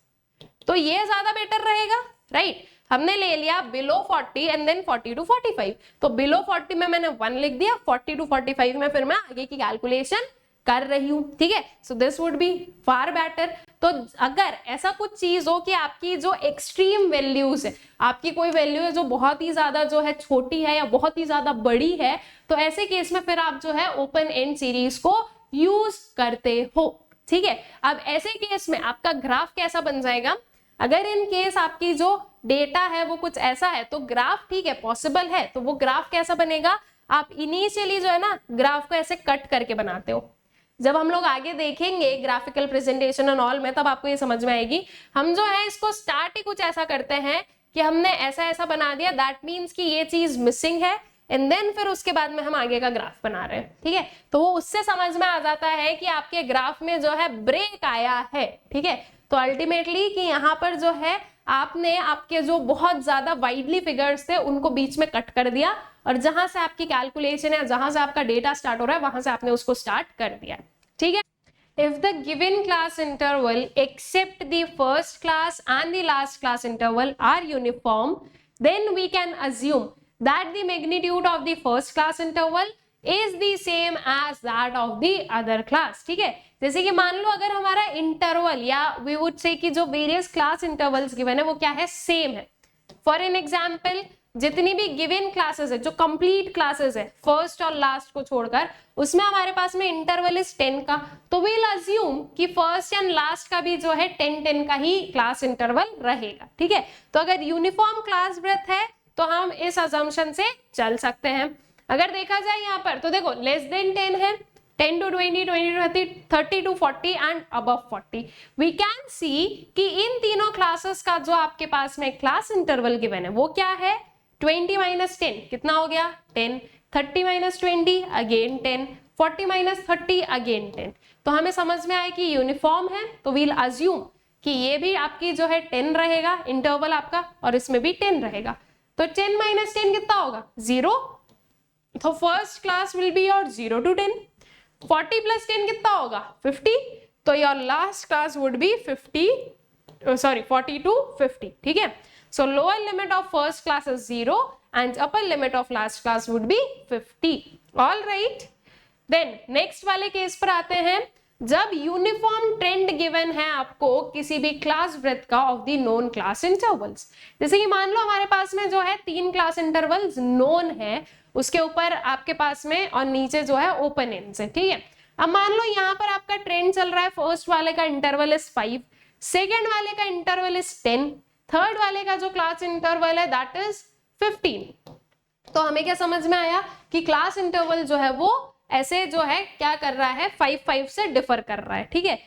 तो ये ज्यादा बेटर रहेगा, राइट। हमने ले लिया बिलो 40 एंड देन 40 to 45, तो बिलो 40 में मैंने 1 लिख दिया, 40 to 45 में फिर मैं आगे की कैलकुलेशन कर रही हूं। ठीक है, so this would be far better. तो अगर ऐसा कुछ चीज हो कि आपकी जो एक्सट्रीम वैल्यूज है, आपकी कोई वैल्यू है जो बहुत ही ज्यादा जो है छोटी है या बहुत ही ज्यादा बड़ी है, तो ऐसे केस में फिर आप जो है ओपन एंड सीरीज को यूज करते हो। ठीक है, अब ऐसे केस में आपका ग्राफ कैसा बन जाएगा, अगर इन केस आपकी जो डेटा है वो कुछ ऐसा है तो ग्राफ ठीक है पॉसिबल है, तो वो ग्राफ कैसा बनेगा, आप इनिशियली जो है ना ग्राफ को ऐसे कट करके बनाते हो। जब हम लोग आगे देखेंगे ग्राफिकल प्रेजेंटेशन एंड ऑल में, तब आपको ये समझ में आएगी। हम जो है इसको स्टार्ट ही कुछ ऐसा करते हैं कि हमने ऐसा ऐसा बना दिया, दैट मीन्स कि ये चीज मिसिंग है, एंड देन फिर उसके बाद में हम आगे का ग्राफ बना रहे हैं। ठीक है, तो वो उससे समझ में आ जाता है कि आपके ग्राफ में जो है ब्रेक आया है। ठीक है, तो अल्टीमेटली कि यहाँ पर जो है आपने आपके जो बहुत ज्यादा वाइडली फिगर्स थे उनको बीच में कट कर दिया, और जहां से आपकी कैलकुलेशन है, जहां से आपका डेटा स्टार्ट हो रहा है, वहां से आपने उसको स्टार्ट कर दिया। ठीक है, if the given class interval except the first class and the last class interval are uniform, then we can assume that the magnitude of the first class interval is the same as that of the other class। ठीक है, जैसे कि मान लो अगर हमारा interval या we would say कि जो वेरियस क्लास इंटरवल्स गिवन है वो क्या है, सेम है। फॉर एन एग्जाम्पल, जितनी भी गिवन क्लासेस है, जो कंप्लीट क्लासेस है फर्स्ट और लास्ट को छोड़कर, उसमें हमारे पास में इंटरवल इज 10 का, तो वील अज्यूम कि फर्स्ट एंड लास्ट का भी जो है 10-10 का ही क्लास इंटरवल रहेगा। ठीक है, तो अगर यूनिफॉर्म क्लास ब्रेथ है तो हम इस अजम्पशन से चल सकते हैं। अगर देखा जाए यहाँ पर तो देखो लेस देन 10 है, 10 to 20, 20 to 30, 30 to 40 and above 40। We can see कि इन तीनों क्लासेस का जो आपके पास में क्लास इंटरवल गिवन है वो क्या है, 20 माइनस 10 कितना हो गया 10, 30 माइनस 20 अगेन 10, 40 माइनस 30 अगेन 10। तो हमें समझ में आए कि यूनिफॉर्म है, तो वील अज्यूम कि ये भी आपकी जो है 10 रहेगा इंटरवल आपका, और इसमें भी 10 रहेगा। तो 10 माइनस 10 कितना होगा 0, तो first class will be your 0 to 10। 40 plus 10 कितना होगा 50, तो your last class would be 40 to 50। ठीक है, so lower limit of first class is 0 and upper limit of last class would be 50। All right, then next वाले case पर आते हैं। जब यूनिफॉर्म ट्रेंड गिवन है आपको किसी भी क्लास ब्रेथ का of the known class intervals, जैसे कि मान लो हमारे पास में जो है 3 क्लास इंटरवल्स नोन है, उसके ऊपर आपके पास में और नीचे जो है ओपन एंड्स है। ठीक है, अब मान लो यहाँ पर आपका ट्रेंड चल रहा है, फर्स्ट वाले का इंटरवल इज 5, सेकेंड वाले का इंटरवल इज 10, थर्ड वाले का जो क्लास इंटरवल है दैट इज 15। तो हमें क्या समझ में आया कि क्लास इंटरवल जो है वो ऐसे जो है क्या कर रहा है, 5 से डिफर कर रहा है। ठीक है,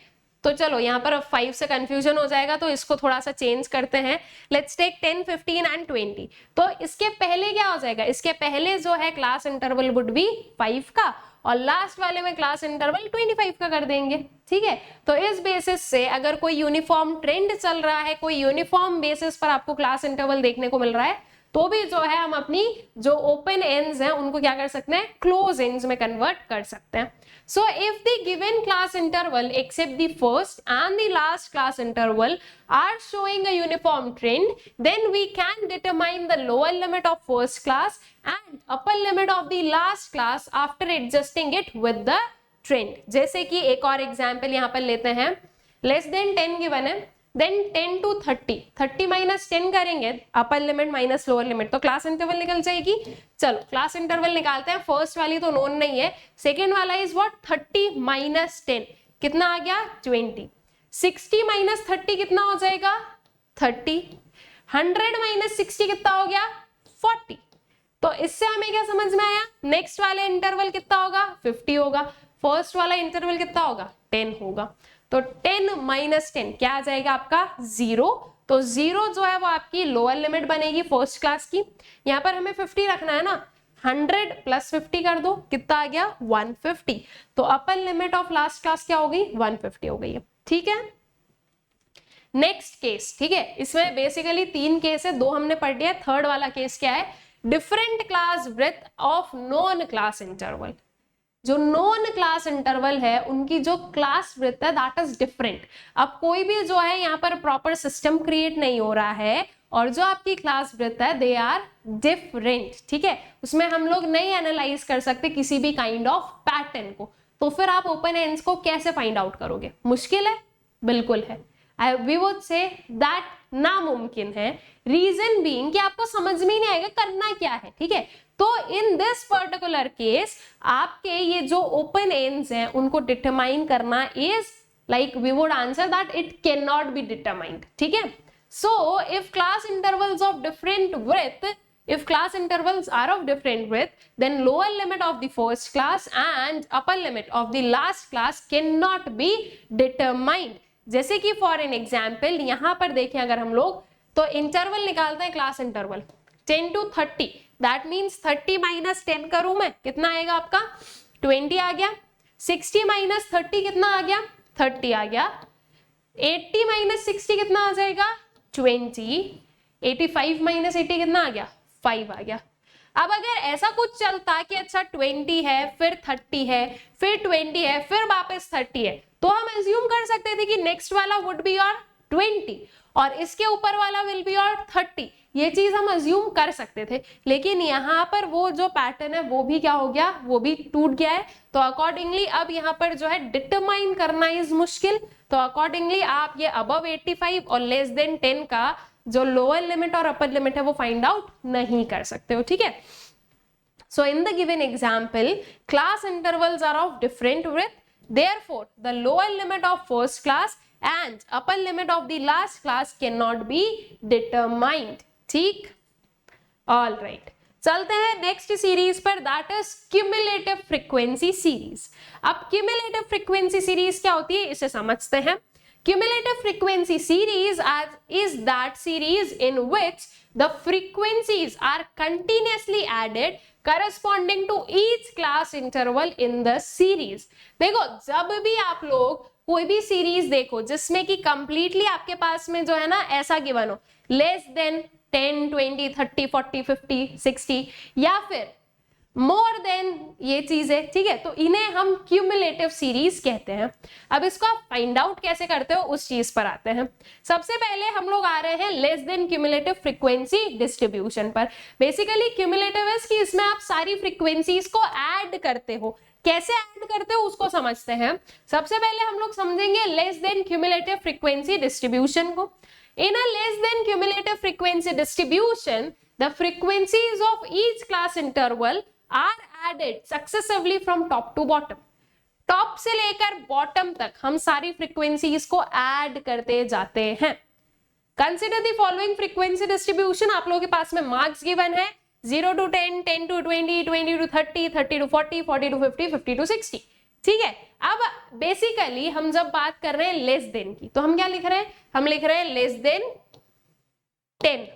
तो चलो यहाँ पर 5 से कंफ्यूजन हो जाएगा तो इसको थोड़ा सा चेंज करते हैं। Let's take 10, 15 and 20। तो इसके पहले क्या हो जाएगा, इसके पहले जो है क्लास इंटरवल वुड बी 5 का और लास्ट वाले में क्लास इंटरवल 25 का कर देंगे। ठीक है, तो इस बेसिस से अगर कोई यूनिफॉर्म ट्रेंड चल रहा है, कोई यूनिफॉर्म बेसिस पर आपको क्लास इंटरवल देखने को मिल रहा है, तो भी जो है हम अपनी जो ओपन एंड्स हैं उनको क्या कर सकते हैं, क्लोज एंड्स में कन्वर्ट कर सकते हैं। So if the given class interval except the first and the last class interval are showing a uniform trend, then we can determine the lower limit of first class and upper limit of the last class after adjusting it with the trend. जैसे कि एक और example यहाँ पर लेते हैं, less than 10 given है, then 10 to 30, 30 minus 10 करेंगे, upper limit minus lower limit, तो क्लास इंटरवल निकल जाएगी। चलो क्लास इंटरवल निकालते हैं। फर्स्ट वाली तो नोन नहीं है, सेकेंड वाला इज व्हाट, 30 माइनस 10 कितना आ गया, 20। 60 माइनस 30 कितना हो जाएगा, 30। 100 माइनस 60 कितना हो गया, 40। तो इससे हमें क्या समझ में आया, नेक्स्ट वाले इंटरवल कितना होगा, 50 होगा। फर्स्ट वाला इंटरवल कितना होगा, 10 होगा। तो 10 माइनस 10 क्या आ जाएगा आपका, 0। तो 0 जो है वो आपकी लोअर लिमिट बनेगी फर्स्ट क्लास की। यहाँ पर हमें 50 रखना है ना, 100 प्लस 50 कर दो, कितना आ गया, 150। तो अपर लिमिट ऑफ लास्ट क्लास क्या हो गई, 150 हो गई है। ठीक है, नेक्स्ट केस। ठीक है, इसमें बेसिकली 3 केस है, 2 हमने पढ़ लिया। थर्ड वाला केस क्या है, different class breadth of non class interval. जो नॉन क्लास इंटरवल है उनकी जो क्लास ब्रेथ है दैट इज डिफरेंट। अब कोई भी जो है यहाँ पर प्रॉपर सिस्टम क्रिएट नहीं हो रहा है और जो आपकी क्लास ब्रेथ है दे आर डिफरेंट। ठीक है, उसमें हम लोग नहीं एनालाइज कर सकते किसी भी काइंड ऑफ पैटर्न को, तो फिर आप ओपन एंड्स को कैसे फाइंड आउट करोगे, मुश्किल है, बिल्कुल है। वी वुड से दैट नामुमकिन है। रीजन बीइंग कि आपको समझ में ही नहीं आएगा करना क्या है। ठीक है, तो इन दिस पर्टिकुलर केस आपके ये जो ओपन एंड्स हैं उनको डिटरमाइन करना is like we would answer that it can not be determined. ठीक है, so if class intervals of different width, if class intervals are of different width, then lower limit of the first class and upper limit of the last class cannot be determined। जैसे कि for an example यहाँ पर देखें अगर हम लोग, तो interval निकालते हैं class interval 10 to 30, that means 30 minus 10 करूं मैं, कितना आएगा आपका, 20 आ गया। 60 माइनस 30 कितना आ गया, 30 आ गया। 80 माइनस 60 कितना आ जाएगा, 20। 85 माइनस 80 कितना आ गया, 5 आ गया। अब अगर ऐसा कुछ चलता कि अच्छा 20 है, फिर 30 है, फिर 20 है, फिर वापस 30 है, तो हम एज्यूम कर सकते थे कि नेक्स्ट वाला वुड बी और 20 और इसके ऊपर वाला विल बी और 30। ये चीज हम अज्यूम कर सकते थे, लेकिन यहाँ पर वो जो पैटर्न है वो भी क्या हो गया, वो भी टूट गया है। तो अकॉर्डिंगली अब यहाँ पर जो है डिटरमाइन करना इज मुश्किल। तो अकॉर्डिंगली आप ये अबव 85 और लेस देन 10 का जो लोअर लिमिट और अपर लिमिट है वो फाइंड आउट नहीं कर सकते हो। ठीक है, so in the given example class intervals are of different width, therefore the lower limit of first class and upper limit of the last class cannot be determined। ठीक, all right, चलते हैं next series पर, that is cumulative frequency series. अब cumulative frequency series क्या होती है इसे समझते हैं। Cumulative frequency series is that series in which the frequencies are continuously added corresponding to each class interval in the series। देखो जब भी आप लोग कोई भी सीरीज देखो जिसमें कि कंप्लीटली आपके पास में जो है ना ऐसा गिवन हो, लेस देन 10, 20, 30, 40, 50, 60 या फिर मोर देन ये चीजें, ठीक है, तो इन्हें हम क्यूमुलेटिव सीरीज कहते हैं। अब इसको आप फाइंड आउट कैसे करते हो उस चीज पर आते हैं। सबसे पहले हम लोग आ रहे हैं less than cumulative frequency distribution पर। बेसिकली क्यूमुलेटिव इज कि इसमें आप सारी फ्रीक्वेंसीज को ऐड करते हो। कैसे ऐड करते हो उसको समझते हैं। सबसे पहले हम लोग समझेंगे less than cumulative frequency distribution को। In a less than cumulative frequency distribution the frequencies of each class interval are added successively from top to bottom. Top से लेकर बॉटम तक हम सारी फ्रीक्वेंसीज को ऐड करते जाते हैं। Consider the following frequency distribution. आप लोगों के पास में मार्क्स गिवन है 0 to 10, 10 to 20, 20 to 30, 30 to 40, 40 to 50, 50 to 60। ठीक है, अब बेसिकली हम जब बात कर रहे हैं लेस देन की, तो हम क्या लिख रहे हैं, हम लिख रहे हैं लेस देन 10।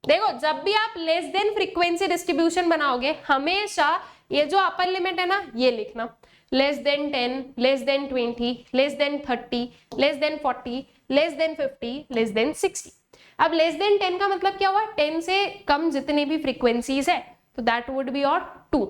देखो जब भी आप लेस देन फ्रीक्वेंसी डिस्ट्रीब्यूशन बनाओगे, हमेशा ये जो अपर लिमिट है ना, ये लिखना, less than 10, less than 20, less than 30, less than 40, less than 50, less than 60। अब लेस देन 10 का मतलब क्या हुआ, 10 से कम जितनी भी फ्रीक्वेंसीज है, तो दैट वुड बी और 2।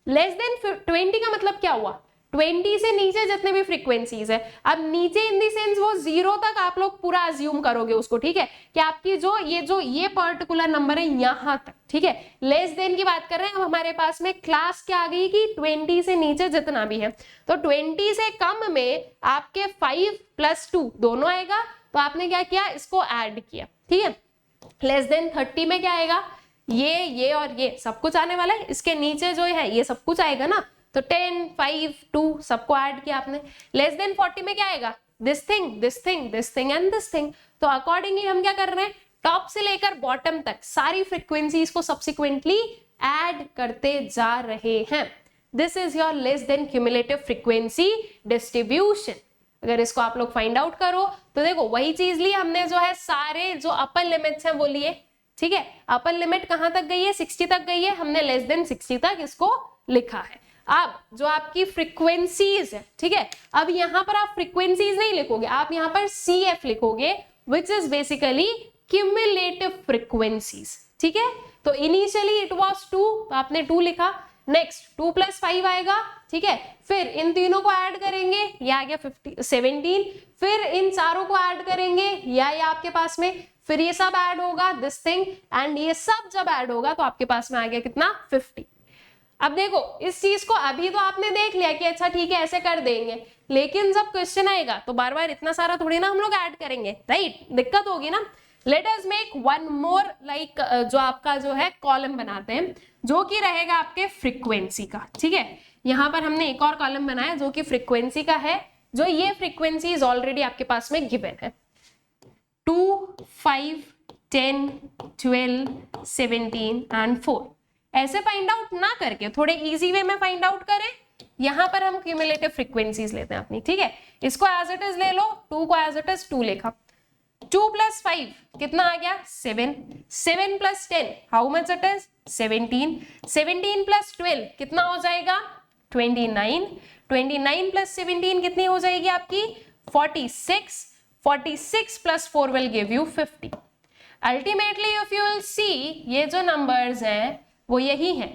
लेस देन 20 का मतलब क्या हुआ, 20 से नीचे जितने भी फ्रीक्वेंसीज है। अब नीचे इन दी सेंस वो 0 तक आप लोग पूरा अज्यूम करोगे उसको, ठीक है, कि आपकी जो ये पर्टिकुलर नंबर है यहां तक, ठीक है। लेस देन की बात कर रहे हैं, अब हमारे पास में क्लास क्या आ गई कि 20 से नीचे जितना भी है, तो 20 से कम में आपके 5 + 2 दोनों आएगा, तो आपने क्या किया, इसको ऐड किया, ठीक है। लेस देन 30 में क्या आएगा, ये और ये सब कुछ आने वाला है, इसके नीचे जो है ये सब कुछ आएगा ना, तो 10, 5, 2 सबको ऐड किया आपने। लेस देन 40 में क्या आएगा, this thing, this thing, this thing and this thing. तो अकॉर्डिंगली हम क्या कर रहे हैं, टॉप से लेकर बॉटम तक सारी फ्रीक्वेंसीज को सब्सिक्वेंटली ऐड करते जा रहे हैं। This is your less than cumulative frequency distribution. अगर इसको आप लोग फाइंड आउट करो तो देखो वही चीज ली हमने, जो है सारे जो अपर लिमिट्स हैं वो लिए, ठीक है। अपर लिमिट कहां तक गई है, 60 तक गई है, हमने लेस देन 60 तक इसको लिखा है। अब जो आपकी फ्रीक्वेंसीज है, ठीक है, अब यहां पर आप फ्रीक्वेंसीज नहीं लिखोगे, आप यहां पर CF लिखोगे, which is basically cumulative frequencies, ठीक है। तो इनिशियली इट वाज 2, तो आपने 2 लिखा, नेक्स्ट 2 + 5 आएगा, ठीक है, फिर इन तीनों को ऐड करेंगे, ये आ गया 17, फिर इन चारों को ऐड करेंगे, ये आपके पास में, फिर ये सब ऐड होगा, दिस थिंग एंड ये सब जब ऐड होगा तो आपके पास में आ गया कितना, 50। अब देखो इस चीज को अभी तो आपने देख लिया कि अच्छा ठीक है ऐसे कर देंगे, लेकिन जब क्वेश्चन आएगा तो बार बार इतना सारा थोड़ी ना हम लोग ऐड करेंगे, राइट, दिक्कत होगी ना। Let us make one more like जो आपका जो है कॉलम बनाते हैं, जो कि रहेगा आपके फ्रीक्वेंसी का, ठीक है। यहां पर हमने एक और कॉलम बनाया जो कि फ्रीक्वेंसी का है, जो ये फ्रीक्वेंसी इज ऑलरेडी आपके पास में गिवन है, 2, 5, 10, 12, 17 एंड 4। ऐसे फाइंड आउट ना करके थोड़े इजी वे में फाइंड आउट करें। यहां पर हम क्यूमुलेटिव फ्रीक्वेंसीज लेते हैं अपनी, ठीक है। इसको एज इट इज ले लो, 2 को एज इट इज 2 लिखा, 2 + 5 कितना आ गया, 7, 7 + 10 हाउ मच इट इज, 17, 17 + 12 कितना हो जाएगा, 29, 29 + 17 कितनी हो जाएगी आपकी, 46, 46 + 4 will give you 50। Ultimately if you will see, ये जो नंबर्स हैं वो यही है,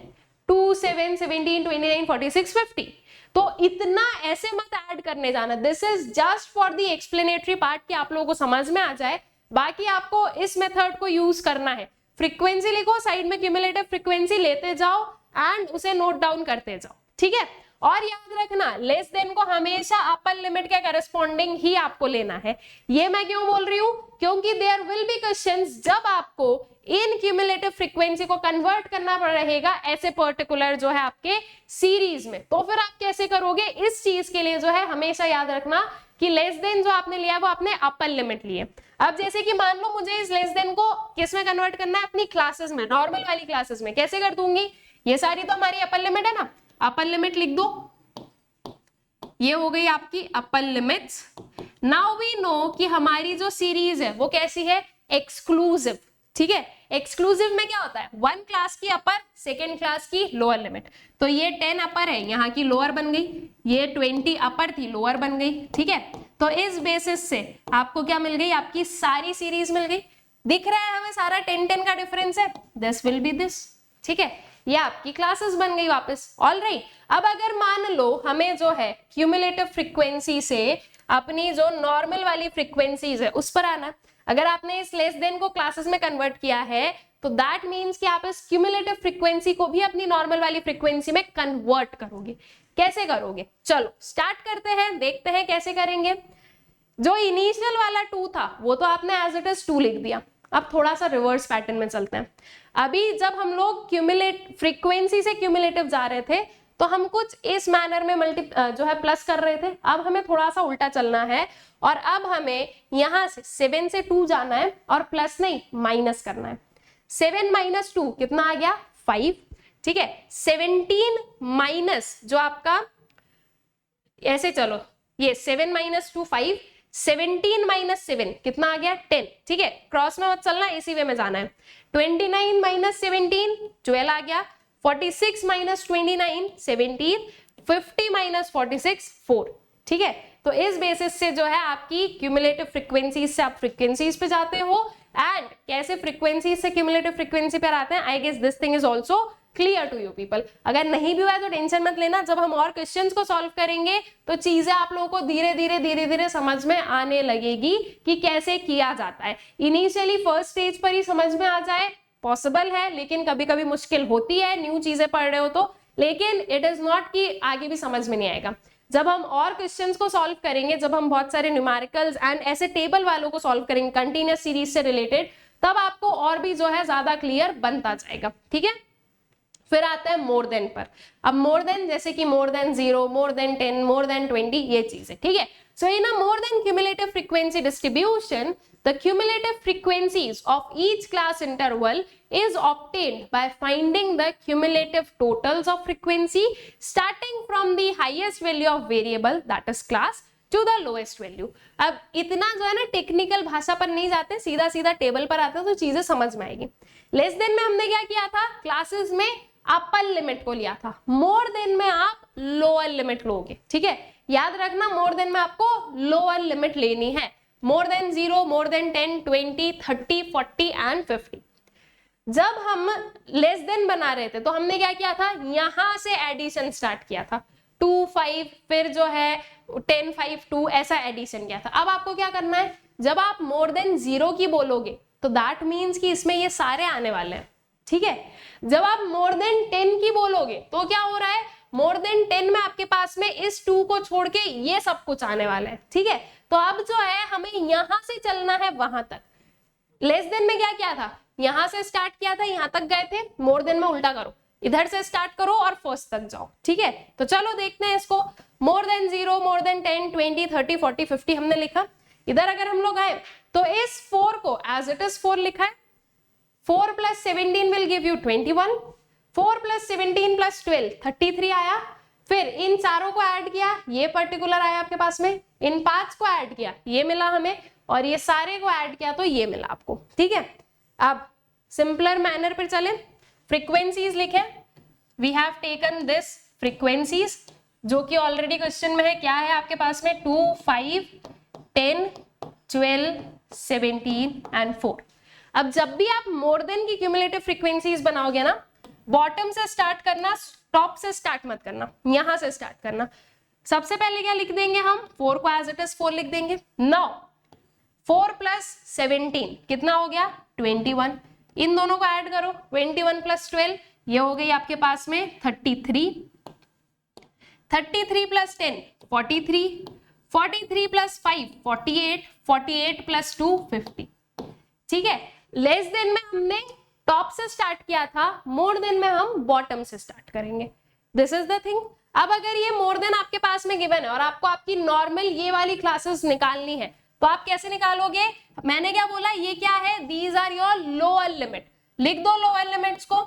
2, 7, 17, 29, 46, 50। तो इतना ऐसे मत ऐड करने जाना, this is just for the explanatory part कि आप लोगों को समझ में आ जाए। बाकी आपको इस मेथड को यूज करना है, फ्रीक्वेंसी लिखो, साइड में क्यूमुलेटिव फ्रीक्वेंसी लेते जाओ एंड उसे नोट डाउन करते जाओ, ठीक है। और याद रखना, लेस देन को हमेशा अपर लिमिट के करस्पॉन्डिंग ही आपको लेना है। ये मैं क्यों बोल रही हूं, क्योंकि देयर विल बी क्वेश्चंस जब आपको इन क्यूमुलेटिव फ्रीक्वेंसी को कन्वर्ट करना पड़ रहेगा ऐसे पर्टिकुलर जो है आपके सीरीज में, तो फिर आप कैसे करोगे, इस चीज के लिए जो है हमेशा याद रखना कि लेस देन जो आपने लिया वो आपने अपर लिमिट लिए। अब जैसे कि मान लो मुझे इस लेस देन को किस में कन्वर्ट करना है, अपनी क्लासेस में, नॉर्मल वाली क्लासेस में, कैसे कर दूंगी, ये सारी तो हमारी अपर लिमिट है ना, अपर लिमिट लिख दो, ये हो गई आपकी upper limits. Now we know कि हमारी जो सीरीज है वो कैसी है, एक्सक्लूसिव, ठीक है। एक्सक्लूसिव में क्या होता है, 1 क्लास की अपर, सेकेंड क्लास की लोअर लिमिट। तो ये 10 अपर है, यहाँ की लोअर बन गई, ये 20 अपर थी, लोअर बन गई, ठीक है। तो इस बेसिस से आपको क्या मिल गई, आपकी सारी सीरीज मिल गई। दिख रहा है हमें सारा 10-10 का डिफरेंस है, दिस विल बी दिस, ठीक है। ये आपकी क्लासेस बन गई वापस, ऑल राइट। अब अगर मान लो हमें जो है क्यूमुलेटिव फ्रीक्वेंसी से अपनी जो नॉर्मल वाली फ्रीक्वेंसीज है उस पर आना, अगर आपने इस लेस देन को क्लासेस में कन्वर्ट किया है तो दैट मीन्स कि आप इस क्यूमुलेटिव फ्रीक्वेंसी को भी अपनी नॉर्मल वाली फ्रीक्वेंसी में कन्वर्ट करोगे। कैसे करोगे, चलो स्टार्ट करते हैं, देखते हैं कैसे करेंगे। जो इनिशियल वाला 2 था वो तो आपने एज इट इज 2 लिख दिया। अब थोड़ा सा रिवर्स पैटर्न में चलते हैं। अभी जब हम लोग फ्रीक्वेंसी से क्यूमुलेटिव जा रहे थे तो हम कुछ इस मैनर में जो है प्लस कर रहे थे। अब हमें थोड़ा सा उल्टा चलना है और अब हमें यहां से 7 से 2 जाना है और प्लस नहीं माइनस करना है। 7 माइनस 2 कितना आ गया 5, ठीक है। 17 माइनस जो आपका, ऐसे चलो, ये 7 माइनस 2 5, 17 माइनस 7 कितना आ गया 10, ठीक है। क्रॉस में मत चलना, इसी वे में जाना है। 29 माइनस 17 12 आ गया, 46 माइनस 29 17, 50 माइनस 46 4, ठीक है। तो इस बेसिस से जो है आपकी क्यूमुलेटिव फ्रीक्वेंसीज से आप फ्रीक्वेंसीज पे जाते हो, एंड कैसे फ्रीक्वेंसीज से क्यूमुलेटिव फ्रीक्वेंसी पर आते हैं। I guess this thing is also clear to you people. अगर नहीं भी हुआ है तो टेंशन मत लेना, जब हम और क्वेश्चंस को सॉल्व करेंगे तो चीजें आप लोगों को धीरे धीरे समझ में आने लगेगी कि कैसे किया जाता है। इनिशियली फर्स्ट स्टेज पर ही समझ में आ जाए पॉसिबल है, लेकिन कभी कभी मुश्किल होती है, न्यू चीजें पढ़ रहे हो तो, लेकिन इट इज नॉट कि आगे भी समझ में नहीं आएगा। जब हम और क्वेश्चंस को सॉल्व करेंगे, जब हम बहुत सारे न्यूमेरिकल्स एंड ऐसे टेबल वालों को सॉल्व करेंगे कंटिन्यूअस सीरीज से रिलेटेड, तब आपको और भी जो है ज्यादा क्लियर बनता जाएगा, ठीक है। फिर आता है मोर देन पर। अब मोर देन जैसे कि more than 0, more than 10, more than 20, ये चीज है, ठीक है। So in a more than cumulative frequency distribution, the cumulative frequencies of each class interval is obtained by finding the cumulative totals of frequency starting from the highest value of variable, that is class, to the lowest value. अब इतना जो है ना technical भाषा पर नहीं जाते, सीधा सीधा टेबल पर आते हैं तो चीजें समझ में आएगी। लेस देन में हमने क्या किया था, क्लासेस में अपर लिमिट को लिया था, मोर देन में आप लोअर लिमिट लोगे, ठीक है। याद रखना, मोर देन में आपको लोअर लिमिट लेनी है। मोर देन 0, मोर देन 10, 20, 30, 40 एंड 50। जब हम लेस देन बना रहे थे तो हमने क्या किया था, यहां से एडिशन स्टार्ट किया था, 2 5, फिर जो है 10 5 2, ऐसा एडिशन किया था। अब आपको क्या करना है, जब आप मोर देन 0 की बोलोगे तो दैट मीन्स कि इसमें ये सारे आने वाले हैं, ठीक है। जब आप मोर देन 10 की बोलोगे तो क्या हो रहा है, मोर देन 10 में आपके पास में इस 2 को छोड़ के ये सब कुछ आने वाला है, ठीक है। तो अब जो है हमें यहां से चलना है वहां तक। लेस देन में क्या किया था, यहां से स्टार्ट किया था, यहां तक गए थे। मोर देन में उल्टा करो, इधर से स्टार्ट करो और फर्स्ट तक जाओ, ठीक है। तो चलो देखते हैं इसको। मोर देन 0, मोर देन 10, 20, 30, 40, 50 हमने लिखा। इधर अगर हम लोग आए तो इस 4 को एज इट इज 4 लिखा है। 4 + 17 विल गिव यू 21, 4 + 17 + 12 33 आया। फिर इन चारों को ऐड किया, ये पर्टिकुलर आया आपके पास में। इन 5 को ऐड किया, ये मिला हमें, और ये सारे को ऐड किया तो ये मिला आपको, ठीक है। अब सिंपलर मैनर पर चले, फ्रीक्वेंसीज लिखे। We have taken this frequencies जो कि ऑलरेडी क्वेश्चन में है। क्या है आपके पास में, 2 5 10 12 17 एंड 4। अब जब भी आप मोर देन की क्यूमुलेटिव फ्रीक्वेंसीज बनाओगे ना, बॉटम से स्टार्ट करना, टॉप से स्टार्ट मत करना, यहां से स्टार्ट करना। सबसे पहले क्या लिख देंगे हम, 4 को एज इट इज 4 लिख देंगे। नाउ 4 + 17 कितना हो गया 21। इन दोनों को ऐड करो, 21 + 12 ये हो गई आपके पास में 33, 33 + 10 43, 43 + 5 48, 48 + 2 50, ठीक है। लेस देन में हमने टॉप से स्टार्ट किया था, मोर देन में हम बॉटम से स्टार्ट करेंगे। This is the thing. अब अगर ये मोर देन आपके पास में गिवन है और आपको आपकी नॉर्मल ये वाली क्लासेस निकालनी है तो आप कैसे निकालोगे, मैंने क्या बोला, ये क्या है, these are your lower limit. लिख दो लोअर लिमिट्स को,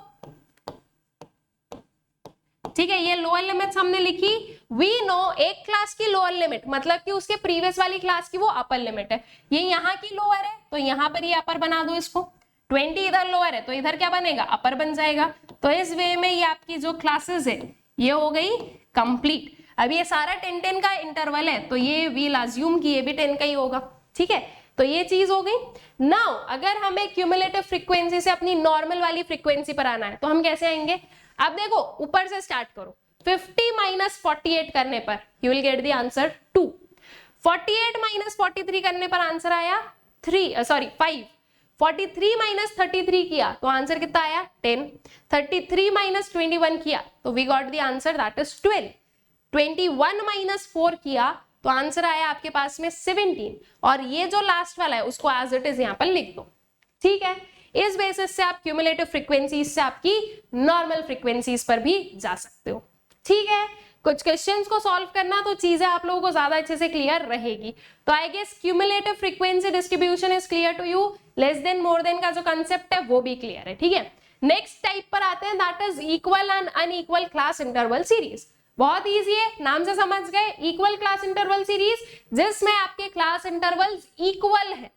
ठीक है। ये लोअर लिमिट्स हमने लिखी। वी नो एक क्लास की लोअर लिमिट मतलब कि उसके प्रीवियस वाली क्लास की वो अपर लिमिट है। ये यहाँ की लोअर है तो यहाँ पर ये अपर बना दो इसको। 20 इधर लोअर है तो इधर क्या बनेगा, अपर बन जाएगा। तो इस वे में ये आपकी जो क्लासेस है ये हो गई कंप्लीट। अब ये सारा 10-10 का इंटरवल है तो ये वील अज्यूम कि ये भी 10 का ही होगा, ठीक है। तो ये चीज हो गई। नाउ अगर हमें क्यूमुलेटिव फ्रीक्वेंसी से अपनी नॉर्मल वाली फ्रीक्वेंसी पर आना है तो हम कैसे आएंगे। अब देखो ऊपर से स्टार्ट करो, 50 - 48 करने पर you will get the answer 2। 48 - 43 करने पर आंसर आया 5। 43 - 33 किया तो आंसर कितना आया 10। 33 - 21 किया तो we got the answer that is 12। 21 - 4 किया तो आंसर आया आपके पास में 17। और ये जो लास्ट वाला है उसको एज इट इज यहाँ पर लिख दो, ठीक है। इस बेसिस से आप क्यूमुलेटिव फ्रीक्वेंसीज से आपकी नॉर्मल फ्रीक्वेंसीज पर भी जा सकते हो, ठीक है। कुछ क्वेश्चंस को सॉल्व करना, तो चीजें आप लोगों को ज्यादा अच्छे से क्लियर रहेगी। तो I guess cumulative frequency distribution is clear to you, less than more than का जो कंसेप्ट है वो भी क्लियर है, ठीक है। नेक्स्ट टाइप पर आते हैं, that is equal and unequal class interval series. बहुत इजी है, नाम से समझ गए, इक्वल क्लास इंटरवल सीरीज जिसमें आपके क्लास इंटरवल्स इक्वल है,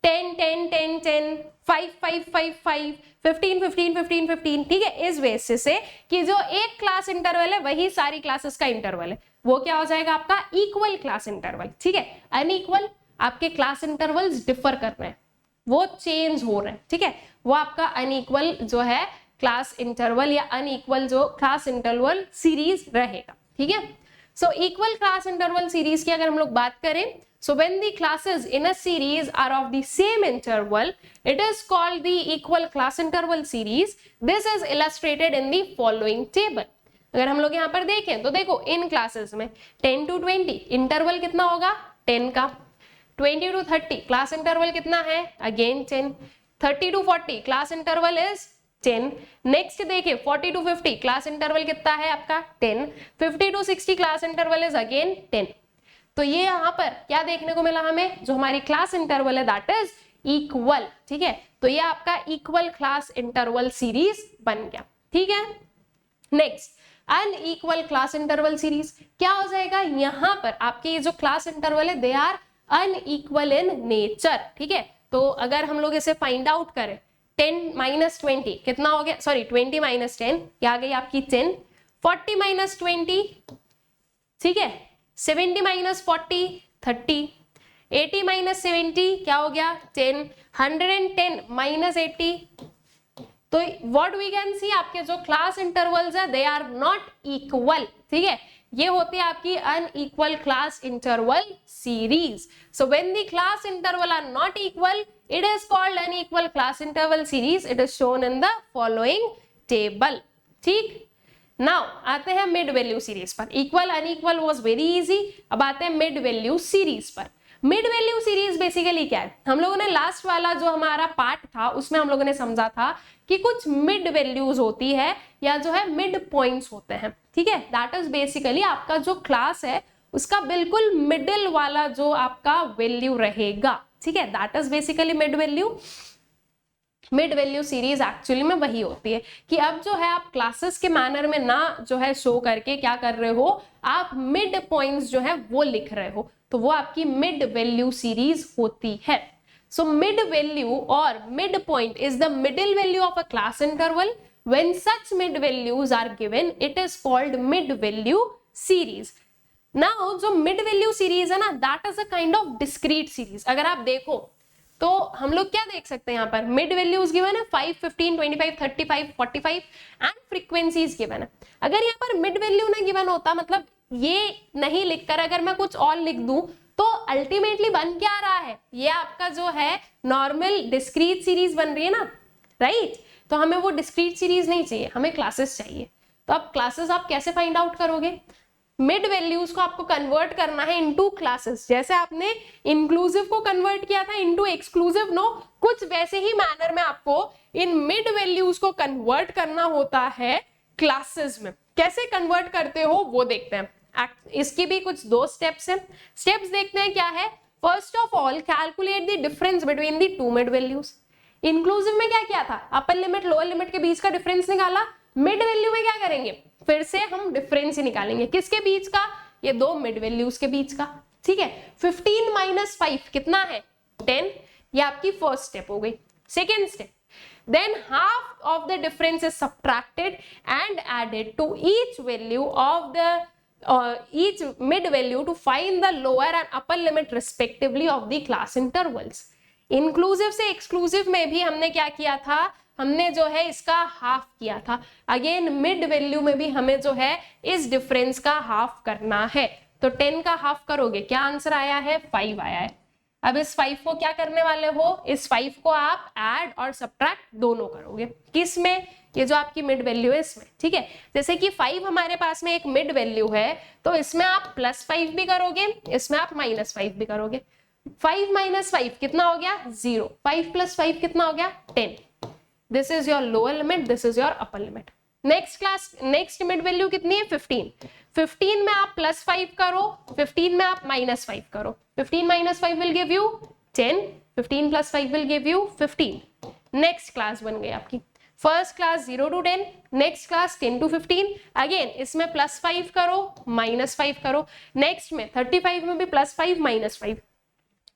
10 10 10 10, 5 5 5 5, 15 15 15 15, ठीक है। इस बेसिस से कि जो एक क्लास इंटरवल है वही सारी क्लासेस का इंटरवल है, वो क्या हो जाएगा आपका इक्वल क्लास इंटरवल, ठीक है। अनइक्वल आपके क्लास इंटरवल्स डिफर कर रहे हैं, वो चेंज हो रहे हैं, ठीक है, वो आपका अनइक्वल जो है क्लास इंटरवल या अनइक्वल जो क्लास इंटरवल सीरीज रहेगा, ठीक है। So equal class interval series की अगर हम लोग बात करें, so when the classes in a series are of the same interval, it is called the equal class interval series. This is illustrated in the following table. अगर हम लोग यहाँ पर देखें तो देखो इन क्लासेस में 10 to 20 इंटरवल कितना होगा 10 का, 20 to 30 क्लास इंटरवल कितना है again 10, 30 to 40 class interval is 10। Next देखिए 40 to 50 क्लास इंटरवल कितना है आपका 10, 50 to 60 class interval is again 10। तो ये यहाँ पर क्या देखने को मिला हमें, जो हमारी क्लास इंटरवल है दैट इज इक्वल, ठीक है। तो ये आपका इक्वल क्लास इंटरवल सीरीज बन गया, ठीक है। Next unequal class interval series क्या हो जाएगा, यहाँ पर आपके ये जो क्लास इंटरवल है they are unequal in nature, ठीक है। तो अगर हम लोग इसे फाइंड आउट करें 10 माइनस 20 कितना हो गया, सॉरी 20 माइनस 10 क्या आ गई आपकी 10, 40 माइनस 20, ठीक है, 70 माइनस 40 30, 80 माइनस 70 क्या हो गया 10, 110 माइनस 80। तो व्हाट वी कैन सी आपके जो क्लास इंटरवल्स है दे आर नॉट इक्वल, ठीक है। ये होती है आपकी unequal class interval series. So when the class interval are not equal it is called unequal class interval series. It is shown in the following table, ठीक। Now आते हैं mid value series पर। Equal unequal was very easy, अब आते हैं mid value series पर। Mid value series basically क्या है, हम लोगों ने लास्ट वाला जो हमारा पार्ट था उसमें हम लोगों ने समझा था कि कुछ मिड वैल्यूज होती है या जो है मिड पॉइंट्स होते हैं, ठीक है। दैट इज बेसिकली आपका जो क्लास है उसका बिल्कुल मिडिल वाला जो आपका वैल्यू रहेगा, ठीक है, that is basically mid value. Mid value series actually में वही होती है कि अब जो है आप क्लासेस के मैनर में ना जो है शो करके क्या कर रहे हो, आप मिड पॉइंट्स जो है वो लिख रहे हो, तो वो आपकी मिड वैल्यू सीरीज होती है। सो मिड वैल्यू और mid point is the middle value of a class interval. When such mid values are given it is called mid value series. Now जो मिड वैल्यू सीरीज है ना that is a kind of discrete series. अगर आप देखो तो हम लोग क्या देख सकते हैं यहाँ पर मिड वैल्यूज गिवन है 5, 15, 25, 35, 45 एंड फ्रीक्वेंसीज गिवन है। अगर यहाँ पर मिड वैल्यू ना गिवन होता, मतलब ये नहीं लिखकर अगर मैं कुछ और लिख दूं तो अल्टीमेटली बन क्या रहा है, ये आपका जो है नॉर्मल डिस्क्रीट सीरीज बन रही है ना, राइट। तो हमें वो डिस्क्रीट सीरीज नहीं चाहिए, हमें क्लासेस चाहिए। तो अब क्लासेस आप कैसे फाइंड आउट करोगे, मिड वैल्यूज को आपको कन्वर्ट करना है इनटू क्लासेस। जैसे आपने इंक्लूसिव को कन्वर्ट किया था इनटू एक्सक्लूसिव, नो, कुछ वैसे ही मैनर में आपको इन मिड वैल्यूज को कन्वर्ट करना होता है क्लासेस में। कैसे कन्वर्ट करते हो वो देखते हैं। इसकी भी कुछ 2 स्टेप्स हैं। स्टेप्स देखते हैं क्या है। First of all calculate the difference between the 2 mid values. Inclusive में क्या किया था, अपर लिमिट लोअर लिमिट के बीच का डिफरेंस निकाला। मिड वैल्यू में क्या करेंगे, फिर से हम डिफरेंस ही निकालेंगे। किसके बीच का, ये 2 मिड वैल्यूज के बीच का, ठीक है। 15 माइनस 5 कितना है 10, ये आपकी फर्स्ट स्टेप हो गई। Second step, then half of the difference is subtracted and added to each value of the each mid value to find the lower and upper limit respectively of the class intervals. Inclusive से exclusive में भी हमने क्या किया था, हमने जो है इसका हाफ किया था। अगेन मिड वैल्यू में भी हमें जो है इस डिफरेंस का हाफ करना है। तो 10 का हाफ करोगे, क्या आंसर आया है 5 आया है। अब इस 5 को क्या करने वाले हो, इस 5 को आप ऐड और सब्ट्रैक्ट दोनों करोगे। किस में, ये जो आपकी मिड वैल्यू है इसमें, ठीक है। जैसे कि 5 हमारे पास में एक मिड वैल्यू है तो इसमें आप +5 भी करोगे, इसमें आप -5 भी करोगे। 5 माइनस 5 कितना हो गया 0, 5 + 5 कितना हो गया 10। This is your lower limit, this is your upper limit. Next mid value कितनी है 15। 15 में आप +5 करो, 15 में आप -5 करो। 15 - 5 will give you 10, 15 + 5 will give you 15। Next class बन गई आपकी। First class 0 to 10, next class 10 to 15। Again इसमें +5 करो, -5 करो। नेक्स्ट में 35 में भी +5 -5,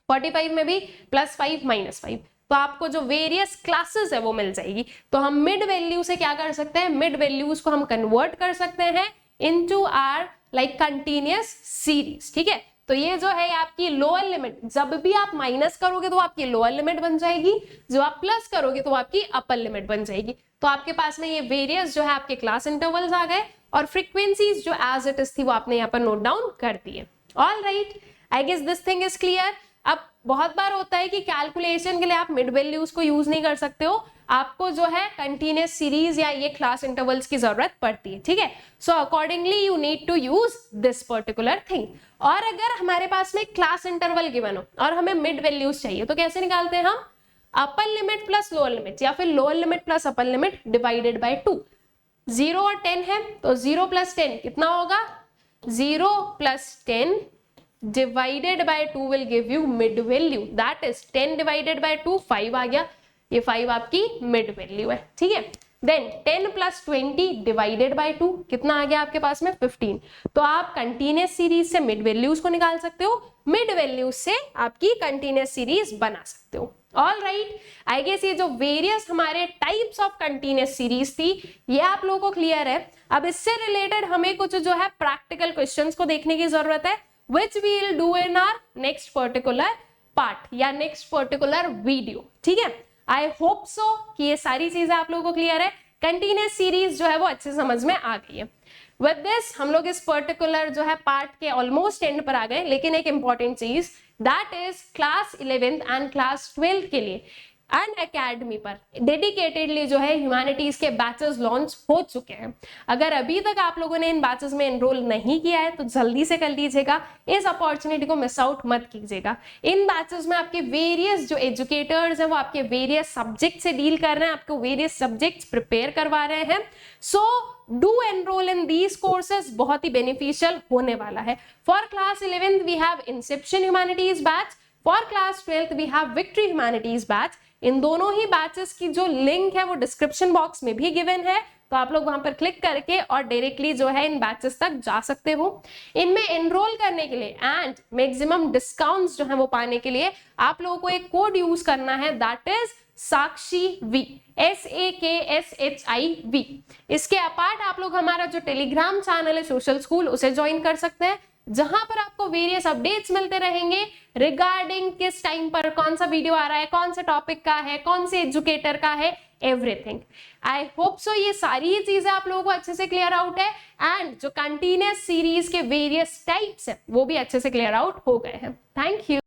45 में भी +5 -5। तो आपको जो वेरियस क्लासेस है वो मिल जाएगी। तो हम मिड वैल्यू से क्या कर सकते हैं, मिड वैल्यूज को हम कन्वर्ट कर सकते हैं into or like continuous series. ठीक है, तो ये जो है आपकी लोअर लिमिट, जब भी आप माइनस करोगे तो आपकी लोअर लिमिट बन जाएगी, जो आप प्लस करोगे तो आपकी अपर लिमिट बन जाएगी। तो आपके पास में ये वेरियस जो है आपके क्लास इंटरवल्स आ गए और फ्रीक्वेंसीज जो एज इट इज थी वो आपने यहाँ पर नोट डाउन कर दी है। All right, I guess this thing is clear. अब बहुत बार होता है कि कैलकुलेशन के लिए आप मिड वैल्यूज को यूज नहीं कर सकते हो, आपको जो है कंटिन्यूअस सीरीज या ये क्लास इंटरवल्स की जरूरत पड़ती है। ठीक है, so accordingly you need to use this particular thing. और अगर हमारे पास में क्लास इंटरवल गिवन हो और हमें मिड वैल्यूज चाहिए तो कैसे निकालते हैं हम, upper limit plus lower limit या फिर lower limit plus upper limit divided by 2। 0 और 10 है तो 0 + 10 कितना होगा, 0 + 10 divided by 2 will give you mid value, that is 10 divided by 2 5 आ गया, ये 5 आपकी मिड वैल्यू है। ठीक है, देन 10 + 20 डिवाइडेड बाय 2 कितना आ गया आपके पास में 15। तो आप कंटिन्यूअस सीरीज से मिड वैल्यूज को निकाल सकते हो, मिड वैल्यूज से आपकी कंटिन्यूअस सीरीज बना सकते हो। ऑल राइट, आई गेस ये जो वेरियस हमारे टाइप्स ऑफ कंटिन्यूअस सीरीज थी ये आप लोगों को क्लियर है। अब इससे रिलेटेड हमें कुछ जो है प्रैक्टिकल क्वेश्चंस को देखने की जरूरत है, which we will do in our next particular part या next particular video। ठीक है, आई होप सो कि ये सारी चीजें आप लोगों को क्लियर है, कंटिन्यूअस सीरीज जो है वो अच्छे समझ में आ गई है। विद दिस हम लोग इस पर्टिकुलर जो है पार्ट के ऑलमोस्ट एंड पर आ गए, लेकिन एक इंपॉर्टेंट चीज that is class 11th and class 12th के लिए अनअकैडमी पर डेडिकेटेडली जो है ह्यूमैनिटीज के बैचेस लॉन्च हो चुके हैं। अगर अभी तक आप लोगों ने इन बैचेस में एनरोल नहीं किया है तो जल्दी से कर लीजिएगा, इस अपॉर्चुनिटी को मिस आउट मत कीजिएगा। इन बैचेस में आपके वेरियस जो एजुकेटर्स हैं वो आपके वेरियस सब्जेक्ट से डील कर रहे हैं, आपको वेरियस सब्जेक्ट्स प्रिपेयर करवा रहे हैं। So do enrol in these courses, बहुत ही बेनिफिशियल होने वाला है। For class 11th we have Inception humanities batch, for class 12th we have Victory humanities batch. इन दोनों ही बैचेस की जो लिंक है वो डिस्क्रिप्शन बॉक्स में भी गिवन है, तो आप लोग वहां पर क्लिक करके और डायरेक्टली जो है इन बैचेस तक जा सकते हो। इनमें एनरोल करने के लिए एंड मैक्सिमम डिस्काउंट्स जो है वो पाने के लिए आप लोगों को एक कोड यूज करना है, that is Sakshi V, SAKSHIV। इसके अपार्ट आप लोग हमारा जो टेलीग्राम चैनल है सोशल स्कूल उसे ज्वाइन कर सकते हैं, जहां पर आपको वेरियस अपडेट्स मिलते रहेंगे रिगार्डिंग किस टाइम पर कौन सा वीडियो आ रहा है, कौन से टॉपिक का है, कौन से एजुकेटर का है, एवरीथिंग। आई होप सो ये सारी ही चीजें आप लोगों को अच्छे से क्लियर आउट है एंड जो कंटिन्यूअस सीरीज के वेरियस टाइप्स है वो भी अच्छे से क्लियर आउट हो गए हैं। Thank you.